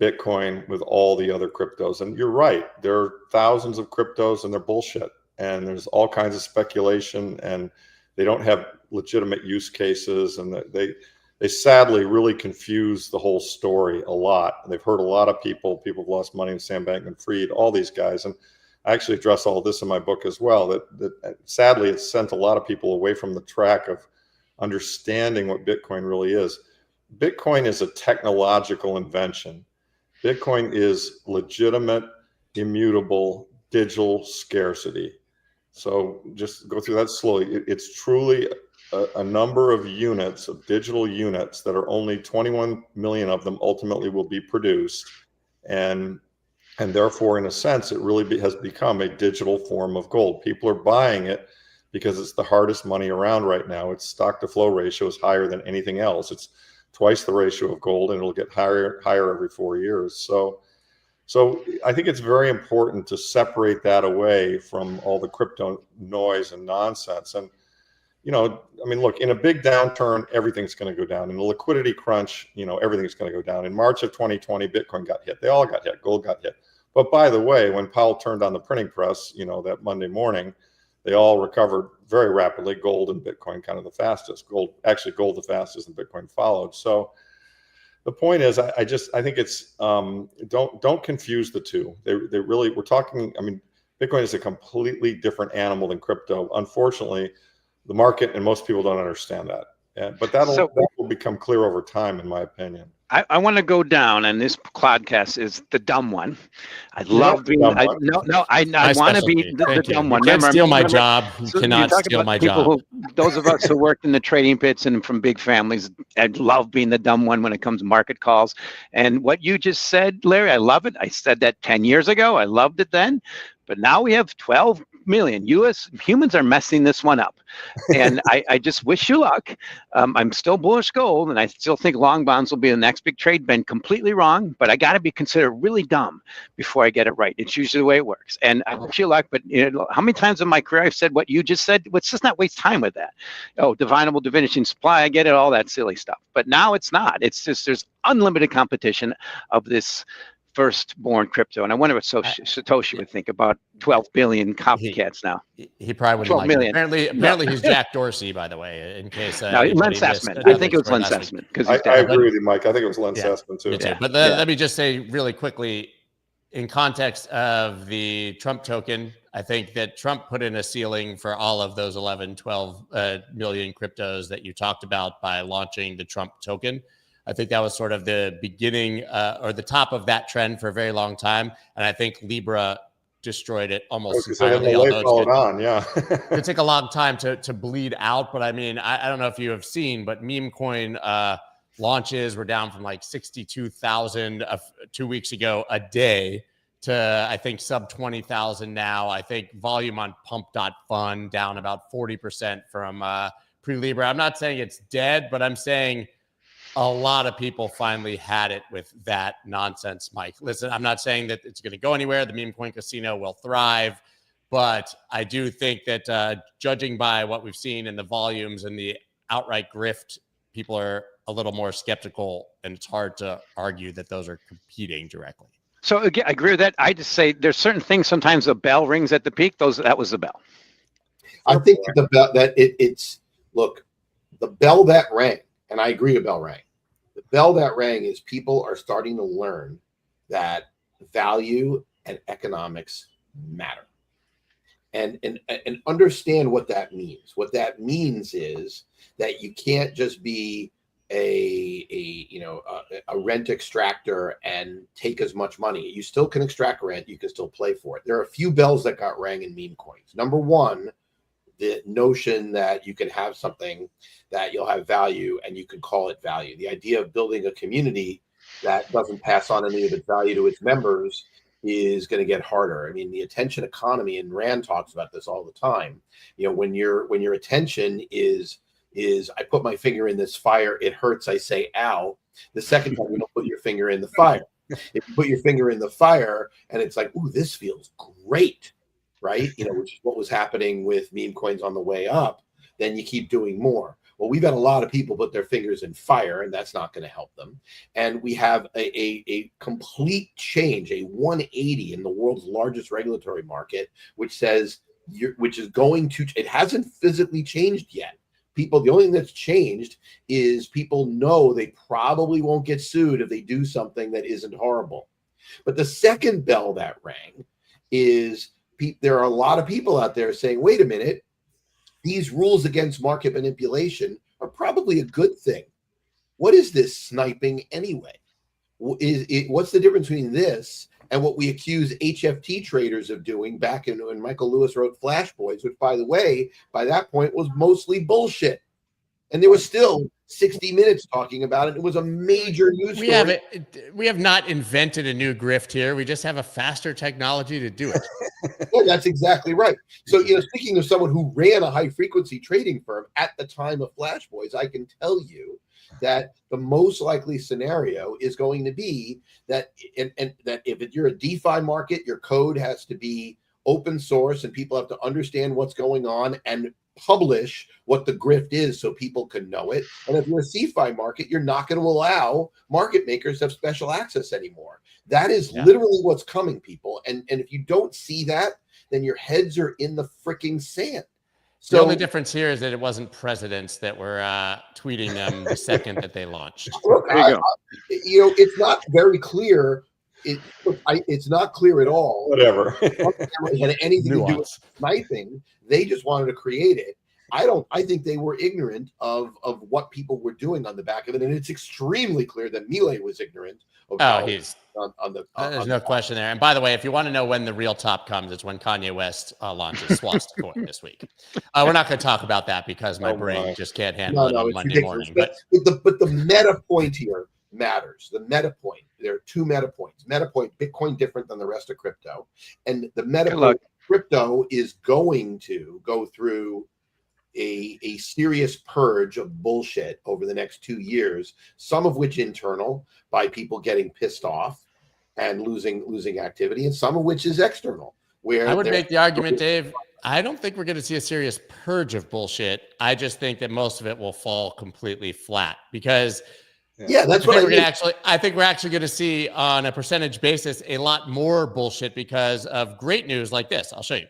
Bitcoin with all the other cryptos. And you're right. There are thousands of cryptos and they're bullshit. And there's all kinds of speculation, and they don't have legitimate use cases. And they sadly really confuse the whole story a lot. They've hurt a lot of people. People have lost money in Sam Bankman-Fried, all these guys. And I actually address all of this in my book as well, that sadly it's sent a lot of people away from the track of understanding what Bitcoin really is. Bitcoin is a technological invention. Bitcoin is legitimate, immutable, digital scarcity. So just go through that slowly. It's truly a number of units, of digital units, that are only 21 million of them ultimately will be produced. And therefore, in a sense, it really has become a digital form of gold. People are buying it because it's the hardest money around right now. Its stock to flow ratio is higher than anything else. It's twice the ratio of gold, and it'll get higher every 4 years. So I think it's very important to separate that away from all the crypto noise and nonsense. And, I mean, look, in a big downturn, everything's going to go down. In a liquidity crunch, everything's going to go down. In March of 2020, Bitcoin got hit. They all got hit. Gold got hit. But by the way, when Powell turned on the printing press, that Monday morning, they all recovered very rapidly. Gold and Bitcoin kind of the fastest. Gold the fastest, and Bitcoin followed. So the point is, I think it's don't confuse the two. They really, we're talking. I mean, Bitcoin is a completely different animal than crypto. Unfortunately, the market and most people don't understand that. But that will become clear over time, in my opinion. I want to go down, and this podcast is the dumb one. I love being. I want to be the dumb one. You can't steal my job. You cannot steal my job. Those of us who worked in the trading pits and from big families, I love being the dumb one when it comes to market calls. And what you just said, Larry, I love it. I said that 10 years ago. I loved it then. But now we have 12 million U.S. humans are messing this one up. And I just wish you luck. I'm still bullish gold, and I still think long bonds will be the next big trade. Been completely wrong, but I got to be considered really dumb before I get it right. It's usually the way it works. And I wish you luck, but how many times in my career I've said what you just said? Let's just not waste time with that. Oh, divinable diminishing supply. I get it, all that silly stuff. But now it's not. It's just there's unlimited competition of this firstborn crypto, and I wonder what Satoshi would think about 12 billion copycats now. He probably wouldn't 12 like million. It. Apparently he's Jack Dorsey, by the way, in case. No, Len Sussman. I think it was Len Sussman. I agree with you, Mike. I think it was Len Sussman too. But let me just say really quickly, in context of the Trump token, I think that Trump put in a ceiling for all of those 12 million cryptos that you talked about by launching the Trump token. I think that was sort of the beginning or the top of that trend for a very long time. And I think Libra destroyed it almost entirely. It'll take a long time to bleed out. But I mean, I don't know if you have seen, but meme coin launches were down from like 62,000 2 weeks ago a day to, I think, sub 20,000 now. I think volume on pump.fun down about 40% from pre-Libra. I'm not saying it's dead, but I'm saying a lot of people finally had it with that nonsense, Mike. Listen, I'm not saying that it's going to go anywhere. The meme coin casino will thrive, but I do think that judging by what we've seen in the volumes and the outright grift, people are a little more skeptical, and it's hard to argue that those are competing directly. So again, I agree with that. I just say there's certain things. Sometimes the bell rings at the peak. That was the bell. I think the bell look, the bell that rang. And I agree, a bell rang. The bell that rang is people are starting to learn that value and economics matter, and understand what that means. What that means is that you can't just be a rent extractor and take as much money. You still can extract rent. You can still play for it. There are a few bells that got rang in meme coins. Number one, the notion that you can have something that you'll have value and you can call it value. The idea of building a community that doesn't pass on any of its value to its members is going to get harder. I mean, the attention economy, and Rand talks about this all the time. When your attention is I put my finger in this fire, it hurts, I say ow. The second time you don't put your finger in the fire. If you put your finger in the fire and it's like, ooh, this feels great. Right? Which is what was happening with meme coins on the way up. Then you keep doing more. Well, we've had a lot of people put their fingers in fire, and that's not going to help them. And we have a complete change, a 180 in the world's largest regulatory market, which says, it hasn't physically changed yet. The only thing that's changed is people know they probably won't get sued if they do something that isn't horrible. But the second bell that rang is, there are a lot of people out there saying, wait a minute, these rules against market manipulation are probably a good thing. What is this sniping anyway? What's the difference between this and what we accuse HFT traders of doing back when Michael Lewis wrote Flash Boys, which, by the way, by that point was mostly bullshit. And there was still 60 Minutes talking about it. It was a major news story. We have not invented a new grift here. We just have a faster technology to do it. Yeah, that's exactly right. So, speaking of someone who ran a high frequency trading firm at the time of Flash Boys, I can tell you that the most likely scenario is going to be that, and that if you're a DeFi market, your code has to be open source and people have to understand what's going on and publish what the grift is so people can know it. And if you're a CeFi market, you're not going to allow market makers to have special access anymore. That is literally what's coming, people. And if you don't see that, then your heads are in the freaking sand. So the only difference here is that it wasn't presidents that were tweeting them the second that they launched. Look, it's not very clear. It's not clear at all. Whatever. It had anything to do with sniping. They just wanted to create it. I think they were ignorant of what people were doing on the back of it, and it's extremely clear that Milei was ignorant of there's no question there. And by the way, if you want to know when the real top comes, it's when Kanye West launches Swastika Coin this week. We're not going to talk about that because my brain just can't handle it on Monday morning. But the meta point here matters. The meta point. There are two meta points. Meta point, Bitcoin different than the rest of crypto, and the meta point, crypto is going to go through a serious purge of bullshit over the next 2 years, some of which internal by people getting pissed off and losing activity, and some of which is external. Where I would make the argument, Dave, I don't think we're going to see a serious purge of bullshit. I just think that most of it will fall completely flat because that's what I think we're actually going to see on a percentage basis a lot more bullshit because of great news like this. I'll show you.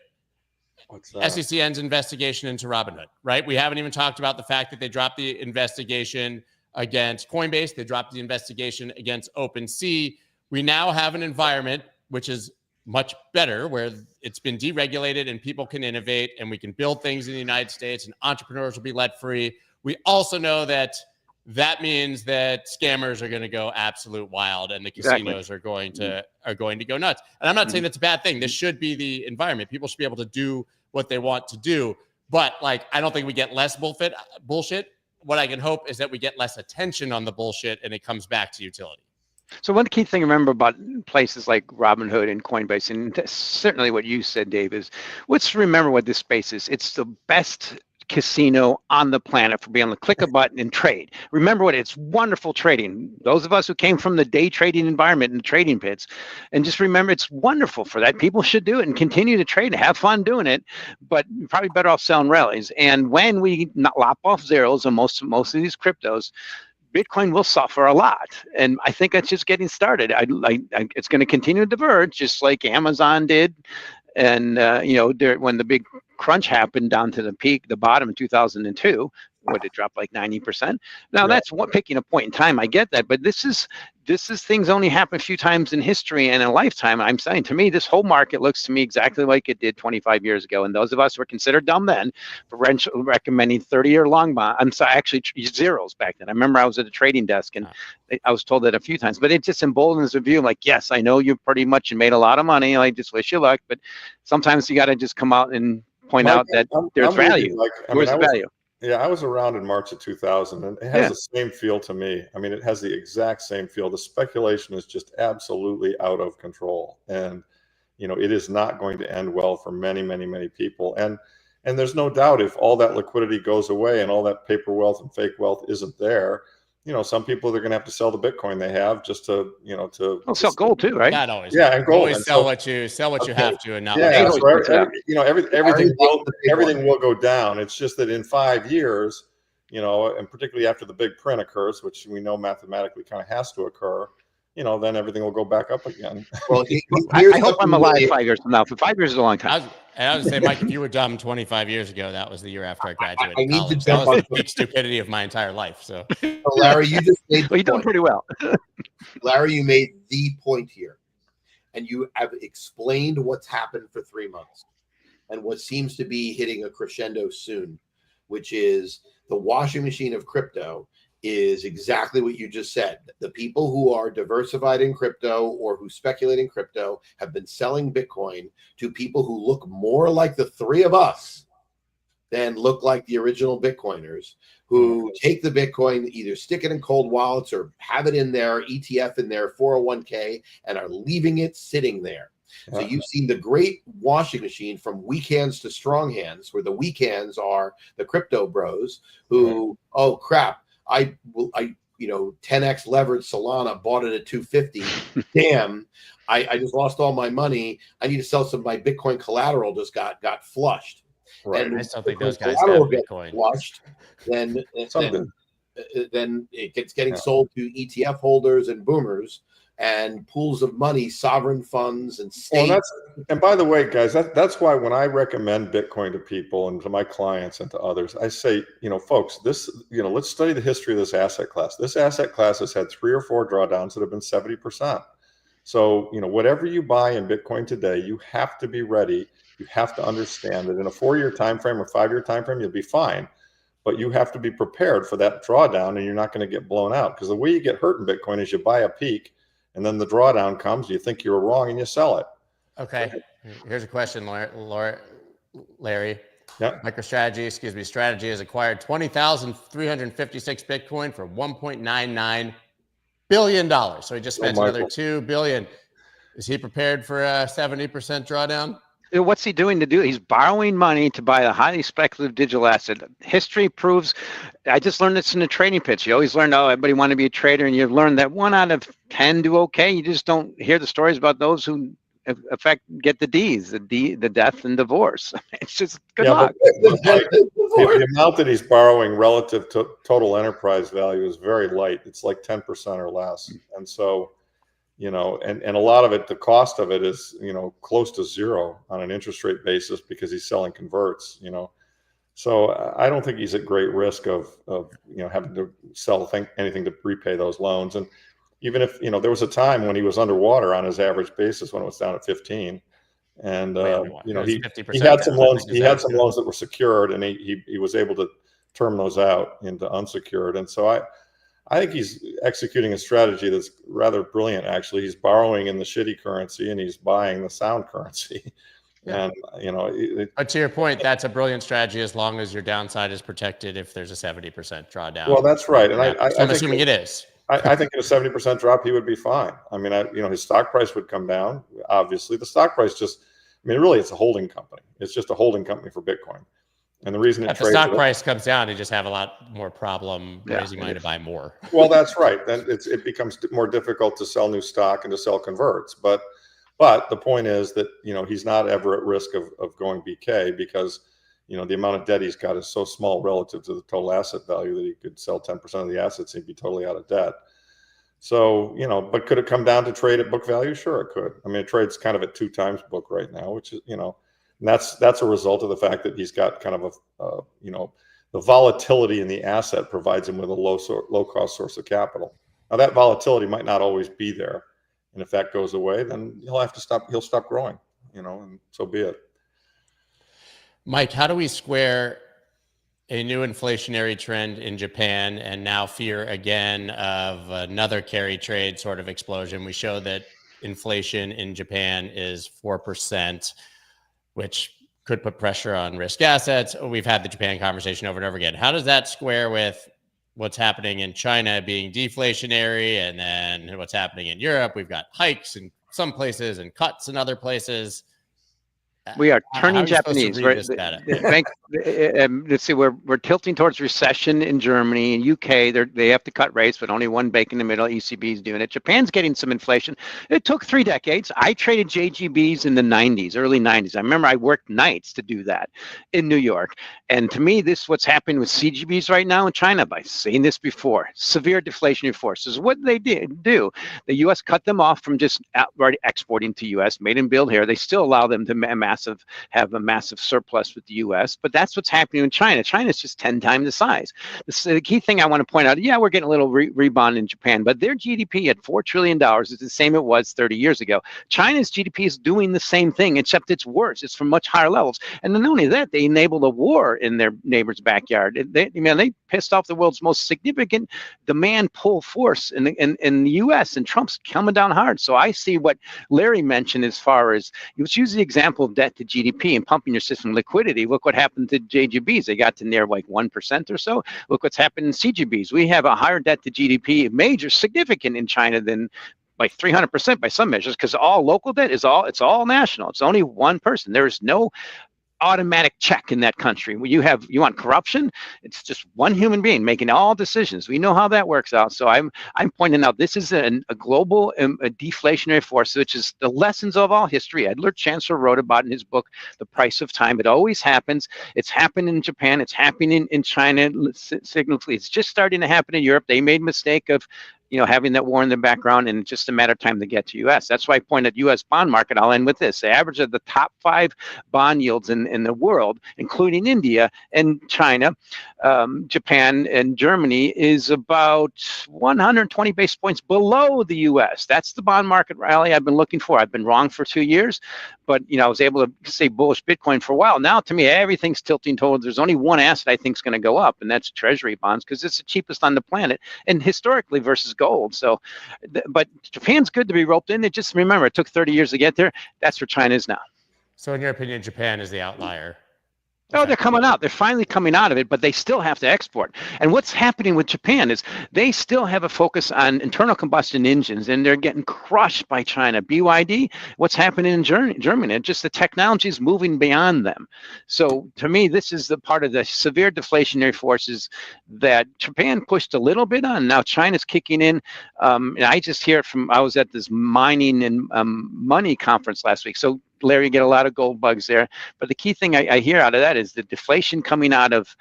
What's that? SEC ends investigation into Robinhood, right? We haven't even talked about the fact that they dropped the investigation against Coinbase. They dropped the investigation against OpenSea. We now have an environment which is much better where it's been deregulated and people can innovate and we can build things in the United States and entrepreneurs will be let free. We also know that means that scammers are going to go absolute wild and the casinos are going to go nuts. And I'm not saying that's a bad thing. This should be the environment. People should be able to do what they want to do. But I don't think we get less bullshit. What I can hope is that we get less attention on the bullshit and it comes back to utility. So one key thing to remember about places like Robinhood and Coinbase, and certainly what you said, Dave, is let's remember what this space is. It's the best casino on the planet for being able to click a button and trade. Remember what it's wonderful trading. Those of us who came from the day trading environment and the trading pits, and just remember it's wonderful for that. People should do it and continue to trade and have fun doing it, but you're probably better off selling rallies. And when we lop off zeros on most of these cryptos, Bitcoin will suffer a lot, and I think that's just getting started. It's going to continue to diverge, just like Amazon did, and when the big crunch happened down to the bottom in 2002, it dropped like 90%. Now that's picking a point in time. I get that, but this is things only happen a few times in history and in a lifetime. I'm saying, to me, this whole market looks to me exactly like it did 25 years ago. And those of us who were considered dumb then for recommending 30-year long bond, I'm sorry, actually zeros back then. I remember I was at a trading desk and I was told that a few times, but it just emboldens the view. Like, yes, I know you pretty much made a lot of money. I just wish you luck, but sometimes you got to just come out and point out that there's value. Where's the value? Yeah, I was around in March of 2000, and it has the same feel to me. I mean, it has the exact same feel. The speculation is just absolutely out of control, and it is not going to end well for many, many, many people. And there's no doubt if all that liquidity goes away and all that paper wealth and fake wealth isn't there, some people they're going to have to sell the Bitcoin they have just to sell gold too, right? Not always. Yeah, and gold. Always sell what you have to, and not. Yeah, everything will go down. It's just that in 5 years, and particularly after the big print occurs, which we know mathematically kind of has to occur, then everything will go back up again. Well, I hope I'm alive 5 years from now. For 5 years is a long time. I was going to say, Mike, if you were dumb 25 years ago, that was the year after I graduated. I need college. to jump that was the peak stupidity of my entire life. So, Larry, you just made. Well, you're doing pretty well. Larry, you made the point here, and you have explained what's happened for 3 months, and what seems to be hitting a crescendo soon, which is the washing machine of crypto. Is exactly what you just said. The people who are diversified in crypto or who speculate in crypto have been selling Bitcoin to people who look more like the three of us then look like the original Bitcoiners who take the Bitcoin, either stick it in cold wallets or have it in their ETF in their 401k and are leaving it sitting there. So you've seen the great washing machine from weak hands to strong hands, where the weak hands are the crypto bros who, oh crap, I 10x levered Solana, bought it at 250. Damn, I just lost all my money. I need to sell some of my Bitcoin collateral. Just got flushed. Right. And I still think those guys collateral have gets Bitcoin. flushed, then it gets getting sold to ETF holders and boomers and pools of money, sovereign funds, and states. And by the way, guys, that's why when I recommend Bitcoin to people and to my clients and to others, I say, folks, let's study the history of this asset class. This asset class has had 3 or 4 drawdowns that have been 70%. So, whatever you buy in Bitcoin today, you have to be ready. You have to understand that in a 4-year time frame or 5-year time frame, you'll be fine. But you have to be prepared for that drawdown, and you're not going to get blown out. Because the way you get hurt in Bitcoin is you buy a peak, and then the drawdown comes, you think you're wrong, and you sell it. Okay. Here's a question, Larry. Yeah. Strategy has acquired 20,356 Bitcoin for $1.99 billion. So he just spent another $2 billion. Is he prepared for a 70% drawdown? What's he doing to do? He's borrowing money to buy a highly speculative digital asset. History proves, I just learned this in the trading pitch. You always learn, everybody want to be a trader, and you've learned that 1 out of 10 do okay. You just don't hear the stories about those who get the D's, the death and divorce. It's just good luck. The amount that he's borrowing relative to total enterprise value is very light. It's like 10% or less. And so, and a lot of it, the cost of it is, close to zero on an interest rate basis because he's selling converts, So I don't think he's at great risk of having to sell anything to repay those loans. And even if, there was a time when he was underwater on his average basis when it was down at 15. And, he had some loans, that were secured, and he was able to term those out into unsecured. And so I think he's executing a strategy that's rather brilliant, actually. He's borrowing in the shitty currency and he's buying the sound currency. Yeah. And, but to your point, that's a brilliant strategy as long as your downside is protected if there's a 70% drawdown. Well, that's right. And I'm assuming it is. I think at a 70% drop, he would be fine. I mean, his stock price would come down. Obviously, the stock price really, it's a holding company. It's just a holding company for Bitcoin. And the reason if the stock price comes down, you just have a lot more problem raising money to buy more. Well, that's right. Then it becomes more difficult to sell new stock and to sell converts. But the point is that, he's not ever at risk of going BK because, the amount of debt he's got is so small relative to the total asset value that he could sell 10% of the assets and he'd be totally out of debt. So, but could it come down to trade at book value? Sure, it could. I mean, it trades kind of at 2 times book right now, which is, and that's a result of the fact that he's got kind of the volatility in the asset provides him with a low cost source of capital. Now that volatility might not always be there, and if that goes away, then he'll stop growing, and so be it. Mike, how do we square a new inflationary trend in Japan and now fear again of another carry trade sort of explosion? We show that inflation in Japan is 4%. Which could put pressure on risk assets. We've had the Japan conversation over and over again. How does that square with what's happening in China being deflationary, and then what's happening in Europe? We've got hikes in some places and cuts in other places. We are turning Japanese, right? Let's see, we're tilting towards recession in Germany and UK. They have to cut rates, but only one bank in the middle. ECB is doing it. Japan's getting some inflation. It took 3 decades. I traded JGBs in the 90s, early 90s. I remember I worked nights to do that in New York. And to me, what's happening with CGBs right now in China, by saying this before, severe deflationary forces. What they did do, the U.S. cut them off from just outright exporting to U.S., made and build here. They still allow them to have a massive surplus with the U.S., but that's what's happening in China. China's just 10 times the size. The key thing I want to point out, we're getting a little rebound in Japan, but their GDP at $4 trillion is the same it was 30 years ago. China's GDP is doing the same thing, except it's worse. It's from much higher levels. And not only that, they enabled a war in their neighbor's backyard. They pissed off the world's most significant demand pull force in the U.S., and Trump's coming down hard. So I see what Larry mentioned as far as, let's use the example of debt to GDP and pumping your system liquidity. Look what happened to JGBs. They got to near like 1% or so. Look what's happened in CGBs. We have a higher debt to GDP, major, significant in China than like 300% by some measures, because all local debt it's all national. It's only one person. There is no automatic check in that country. When you want corruption, it's just one human being making all decisions. We know how that works out. So I'm pointing out this is a global a deflationary force, which is the lessons of all history. Edward Chancellor wrote about in his book, The Price of Time. It always happens. It's happened in Japan. It's happening in China. Signally, it's just starting to happen in Europe. They made a mistake of having that war in the background, and it's just a matter of time to get to U.S. That's why I pointed U.S. bond market. I'll end with this. The average of the top 5 bond yields in the world, including India and China, Japan, and Germany, is about 120 basis points below the U.S. That's the bond market rally I've been looking for. I've been wrong for 2 years, but I was able to say bullish Bitcoin for a while. Now, to me, everything's tilting towards there's only one asset I think is going to go up, and that's Treasury bonds, because it's the cheapest on the planet, and historically versus gold. So, but Japan's good to be roped in. It just, remember, it took 30 years to get there. That's where China is now. So in your opinion, Japan is the outlier? No, they're coming out. They're finally coming out of it, but they still have to export. And what's happening with Japan is they still have a focus on internal combustion engines, and they're getting crushed by China. BYD, what's happening in Germany? Just the technology is moving beyond them. So to me, this is the part of the severe deflationary forces that Japan pushed a little bit on. Now China's kicking in. And I just hear it from, I was at this mining and money conference last week. So Larry, get a lot of gold bugs there. But the key thing I hear out of that is the deflation coming out of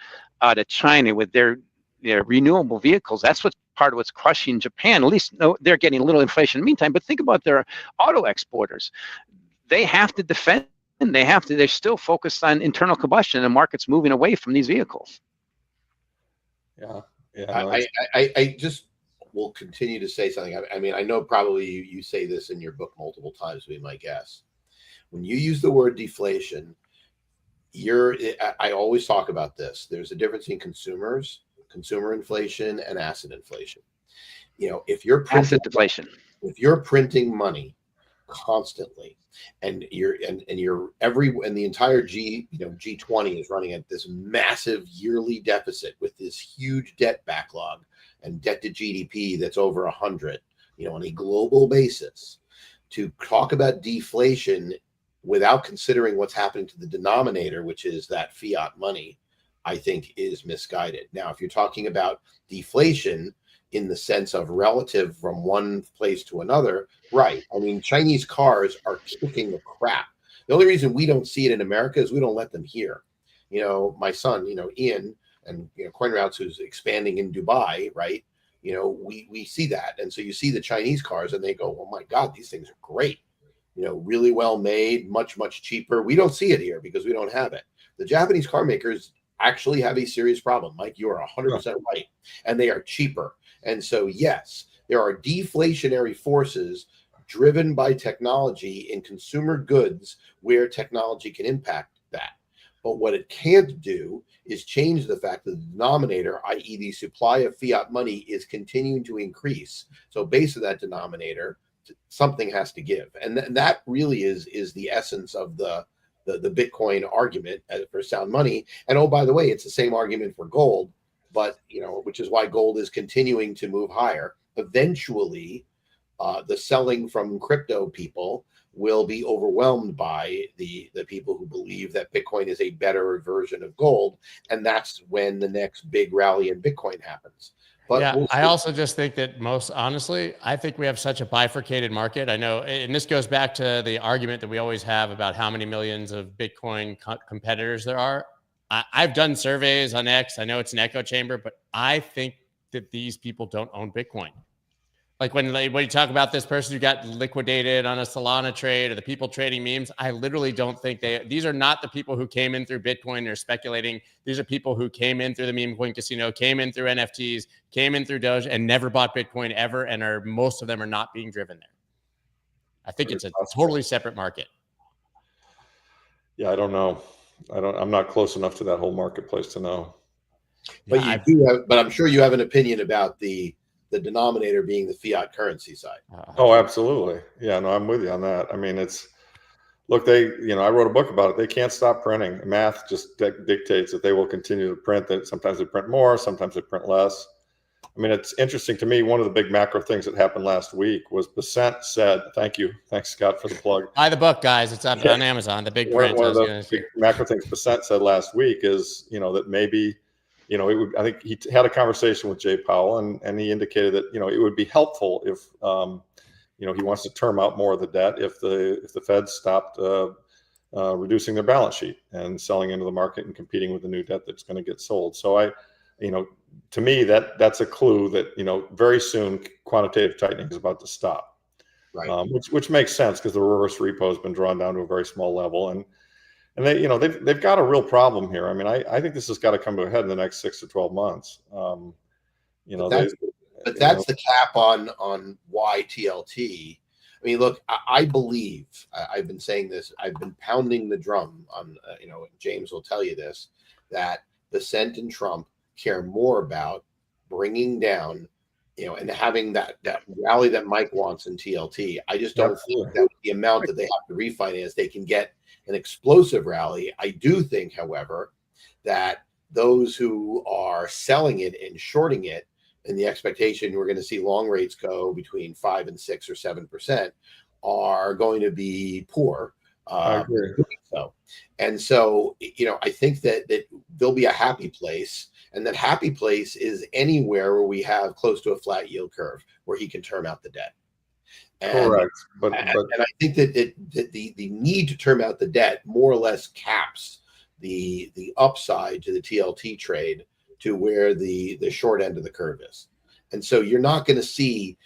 China with their renewable vehicles. That's what's part of what's crushing Japan. At least they're getting a little inflation in the meantime. But think about their auto exporters. They have to defend. They're still focused on internal combustion, and the market's moving away from these vehicles. Yeah. I just will continue to say something. I mean, I know probably you say this in your book multiple times, would be my guess. When you use the word deflation, I always talk about this. There's a difference in consumer inflation, and asset inflation. If you're asset deflation, if you're printing money constantly, and the entire G20 is running at this massive yearly deficit with this huge debt backlog and debt to GDP that's over 100, on a global basis, to talk about deflation without considering what's happening to the denominator, which is that fiat money, I think is misguided. Now, if you're talking about deflation in the sense of relative from one place to another, right. I mean, Chinese cars are kicking the crap. The only reason we don't see it in America is we don't let them here. My son, Ian, and CoinRoutes, who's expanding in Dubai, right? We see that. And so you see the Chinese cars and they go, oh my God, these things are great. Really well made, much, much cheaper. We don't see it here because we don't have it. The Japanese car makers actually have a serious problem. Mike, you are 100% right. And they are cheaper. And so, yes, there are deflationary forces driven by technology in consumer goods where technology can impact that. But what it can't do is change the fact that the denominator, i.e. the supply of fiat money, is continuing to increase. So base of that denominator, something has to give. And that really is the essence of the Bitcoin argument for sound money. And oh, by the way, it's the same argument for gold, but which is why gold is continuing to move higher. Eventually, the selling from crypto people will be overwhelmed by the people who believe that Bitcoin is a better version of gold. And that's when the next big rally in Bitcoin happens. But yeah, I also just think that most honestly, I think we have such a bifurcated market. I know, and this goes back to the argument that we always have about how many millions of Bitcoin competitors there are. I've done surveys on X. I know it's an echo chamber, but I think that these people don't own Bitcoin. Like when you talk about this person who got liquidated on a Solana trade, or the people trading memes, I literally don't think these are not the people who came in through Bitcoin or speculating. These are people who came in through the meme coin casino, came in through NFTs, came in through Doge, and never bought Bitcoin ever. And most of them are not being driven there. I think it's a totally separate market. Yeah, I don't know. I'm not close enough to that whole marketplace to know. But but I'm sure you have an opinion about the denominator being the fiat currency side. Oh, absolutely. Yeah, no, I'm with you on that. I mean, look, I wrote a book about it. They can't stop printing. Math just dictates that they will continue to print. That sometimes they print more, sometimes they print less. I mean, it's interesting to me. One of the big macro things that happened last week was 𝗓𝗏 said, thanks, Scott, for the plug. Buy the book, guys. It's up on Amazon. The big print. One of the big macro things 𝗓𝗏 said last week is, that maybe, I think he had a conversation with Jay Powell, and he indicated that, it would be helpful if, he wants to term out more of the debt if the Fed stopped reducing their balance sheet and selling into the market and competing with the new debt that's going to get sold. So to me, that's a clue that, very soon quantitative tightening is about to stop, right? Which makes sense because the reverse repo has been drawn down to a very small level, and they've got a real problem here. I mean, I think this has got to come to a head in the next 6 to 12 months. But that's the cap on why TLT. I mean, look, I believe I've been saying this. I've been pounding the drum on, James will tell you this, that Bessent and Trump care more about bringing down, and having that rally that Mike wants in TLT. I just don't think that the amount that they have to refinance, they can get an explosive rally. I do think, however, that those who are selling it and shorting it, and the expectation we're going to see long rates go between 5 and 6 or 7%, are going to be poor. I agree. And so, I think that there'll be a happy place, and that happy place is anywhere where we have close to a flat yield curve where he can term out the debt. Correct. And I think that the need to term out the debt more or less caps the upside to the TLT trade to where the short end of the curve is. And so you're not going to see,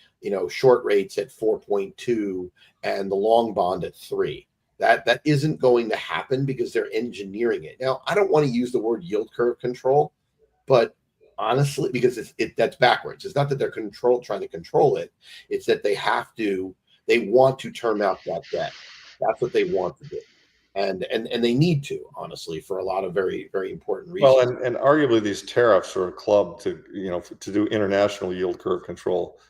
short rates at 4.2 and the long bond at 3. That isn't going to happen because they're engineering it. Now, I don't want to use the word yield curve control, but honestly, because that's backwards. It's not that they're trying to control it. It's that they want to term out that debt. That's what they want to do. And they need to, honestly, for a lot of very, very important reasons. Well, and arguably these tariffs are a club to do international yield curve control.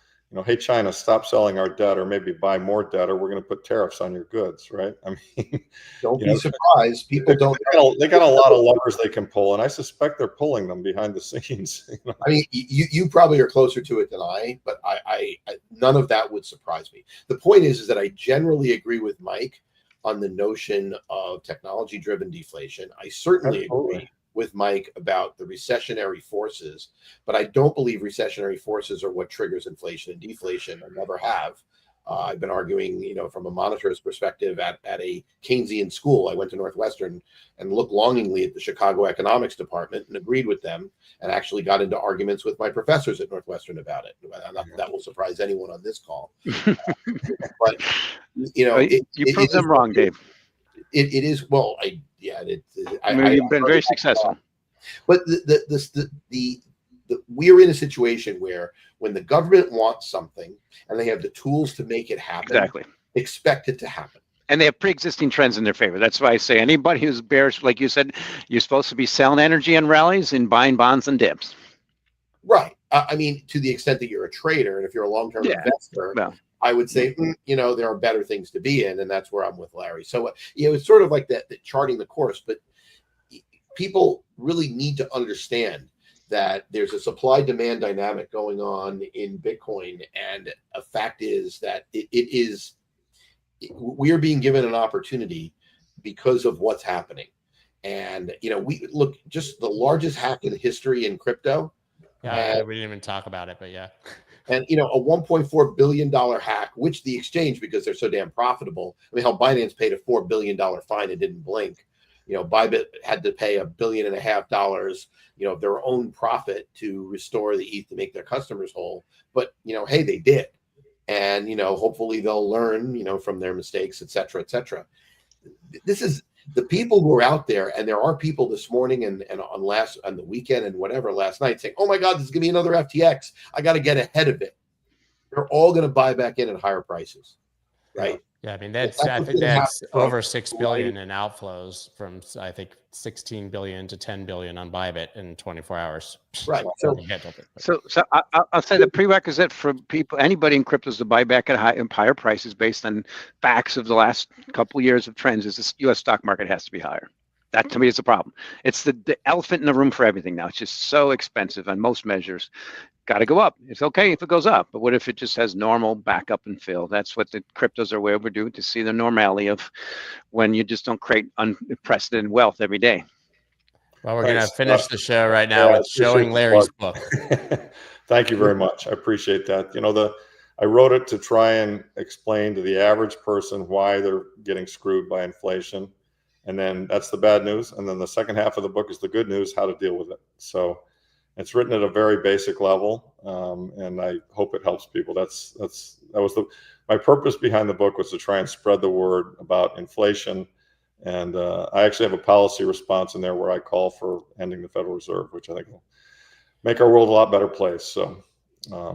Hey, China, stop selling our debt, or maybe buy more debt, or we're going to put tariffs on your goods, right? I mean, don't be surprised. People don't. They got a lot of levers they can pull, and I suspect they're pulling them behind the scenes. I mean, you probably are closer to it than I, but I none of that would surprise me. The point is that I generally agree with Mike on the notion of technology-driven deflation. I certainly agree with Mike about the recessionary forces, but I don't believe recessionary forces are what triggers inflation and deflation. I never have. I've been arguing, from a monetarist perspective at a Keynesian school. I went to Northwestern and looked longingly at the Chicago economics department and agreed with them, and actually got into arguments with my professors at Northwestern about it. That will surprise anyone on this call. But, you proved them wrong, Dave. It is, well, you've been very successful. But we're in a situation where when the government wants something and they have the tools to make it happen, expect it to happen. And they have pre-existing trends in their favor. That's why I say anybody who's bearish, like you said, you're supposed to be selling energy and rallies and buying bonds and dips. Right. I mean, to the extent that you're a trader, and if you're a long-term investor, I would say, there are better things to be in, and that's where I'm with Larry. So, it's sort of like that charting the course, but people really need to understand that there's a supply-demand dynamic going on in Bitcoin, and a fact is that we are being given an opportunity because of what's happening. And, we look, just the largest hack in history in crypto. Yeah, we didn't even talk about it, but yeah. And, a $1.4 billion hack, which the exchange, because they're so damn profitable. I mean, how Binance paid a $4 billion fine and didn't blink. Bybit had to pay $1.5 billion, of their own profit to restore the ETH to make their customers whole. But, hey, they did. And, hopefully they'll learn, from their mistakes, et cetera, et cetera. This is the people who are out there. And there are people this morning and on the weekend and whatever last night saying, oh my God, this is going to be another FTX. I got to get ahead of it. They're all going to buy back in at higher prices. Right. Yeah, I mean That's I the think thing that's about over 6 billion in outflows from I think 16 billion to 10 billion on Bybit in 24 hours. Right. So I'll say the prerequisite for people, anybody in crypto, is to buy back at higher prices based on facts of the last couple of years of trends. Is the U.S. stock market has to be higher. That to me is a problem. It's the elephant in the room for everything now. It's just so expensive on most measures. Got to go up. It's okay if it goes up, but what if it just has normal backup and fill? That's what the cryptos are way overdue, to see the normality of when you just don't create unprecedented wealth every day. Well, we're going to finish the show right now with showing Larry's book. Thank you very much. I appreciate that. You know, I wrote it to try and explain to the average person why they're getting screwed by inflation. And then that's the bad news. And then the second half of the book is the good news, how to deal with it. So it's written at a very basic level, and I hope it helps people. That was my purpose behind the book, was to try and spread the word about inflation. And I actually have a policy response in there where I call for ending the Federal Reserve, which I think will make our world a lot better place. So,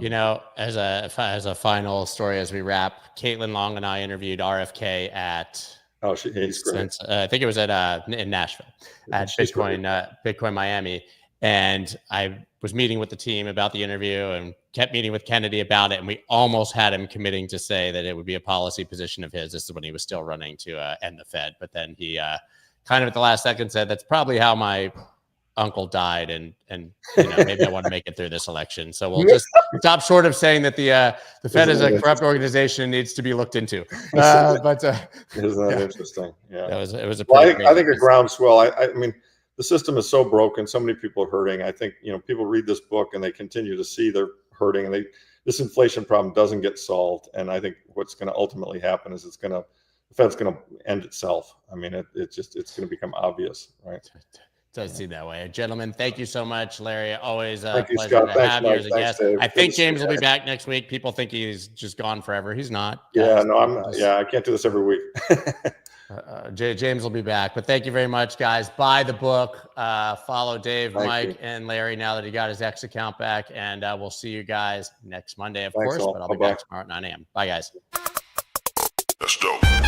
you know, as a final story as we wrap, Caitlin Long and I interviewed RFK at he's great. I think it was at in Nashville at Bitcoin Miami. And I was meeting with the team about the interview and kept meeting with Kennedy about it. And we almost had him committing to say that it would be a policy position of his. This is when he was still running to end the Fed. But then he kind of at the last second said, that's probably how my uncle died. And you know, maybe I want to make it through this election. So we'll just stop short of saying that the Fed is a corrupt organization, needs to be looked into. Isn't that interesting? Yeah. It was a I think a groundswell. I mean, the system is so broken. So many people are hurting. I think, you know, people read this book and they continue to see they're hurting, and this inflation problem doesn't get solved. And I think what's going to ultimately happen is the Fed's going to end itself. I mean, it's going to become obvious, right? It does seem that way. Gentlemen, thank you so much. Larry, always a thank you, pleasure Scott. to Thanks, have Mike. you as a guest. Dave. I think James will be back next week. People think he's just gone forever. He's not. Yeah, no, I'm not. Yeah, I can't do this every week. James will be back, but thank you very much, guys. Buy the book, follow Dave, Mike, and Larry now that he got his X account back, and we'll see you guys next Monday, of course, but I'll be back tomorrow at 9 a.m. Bye, guys. That's dope.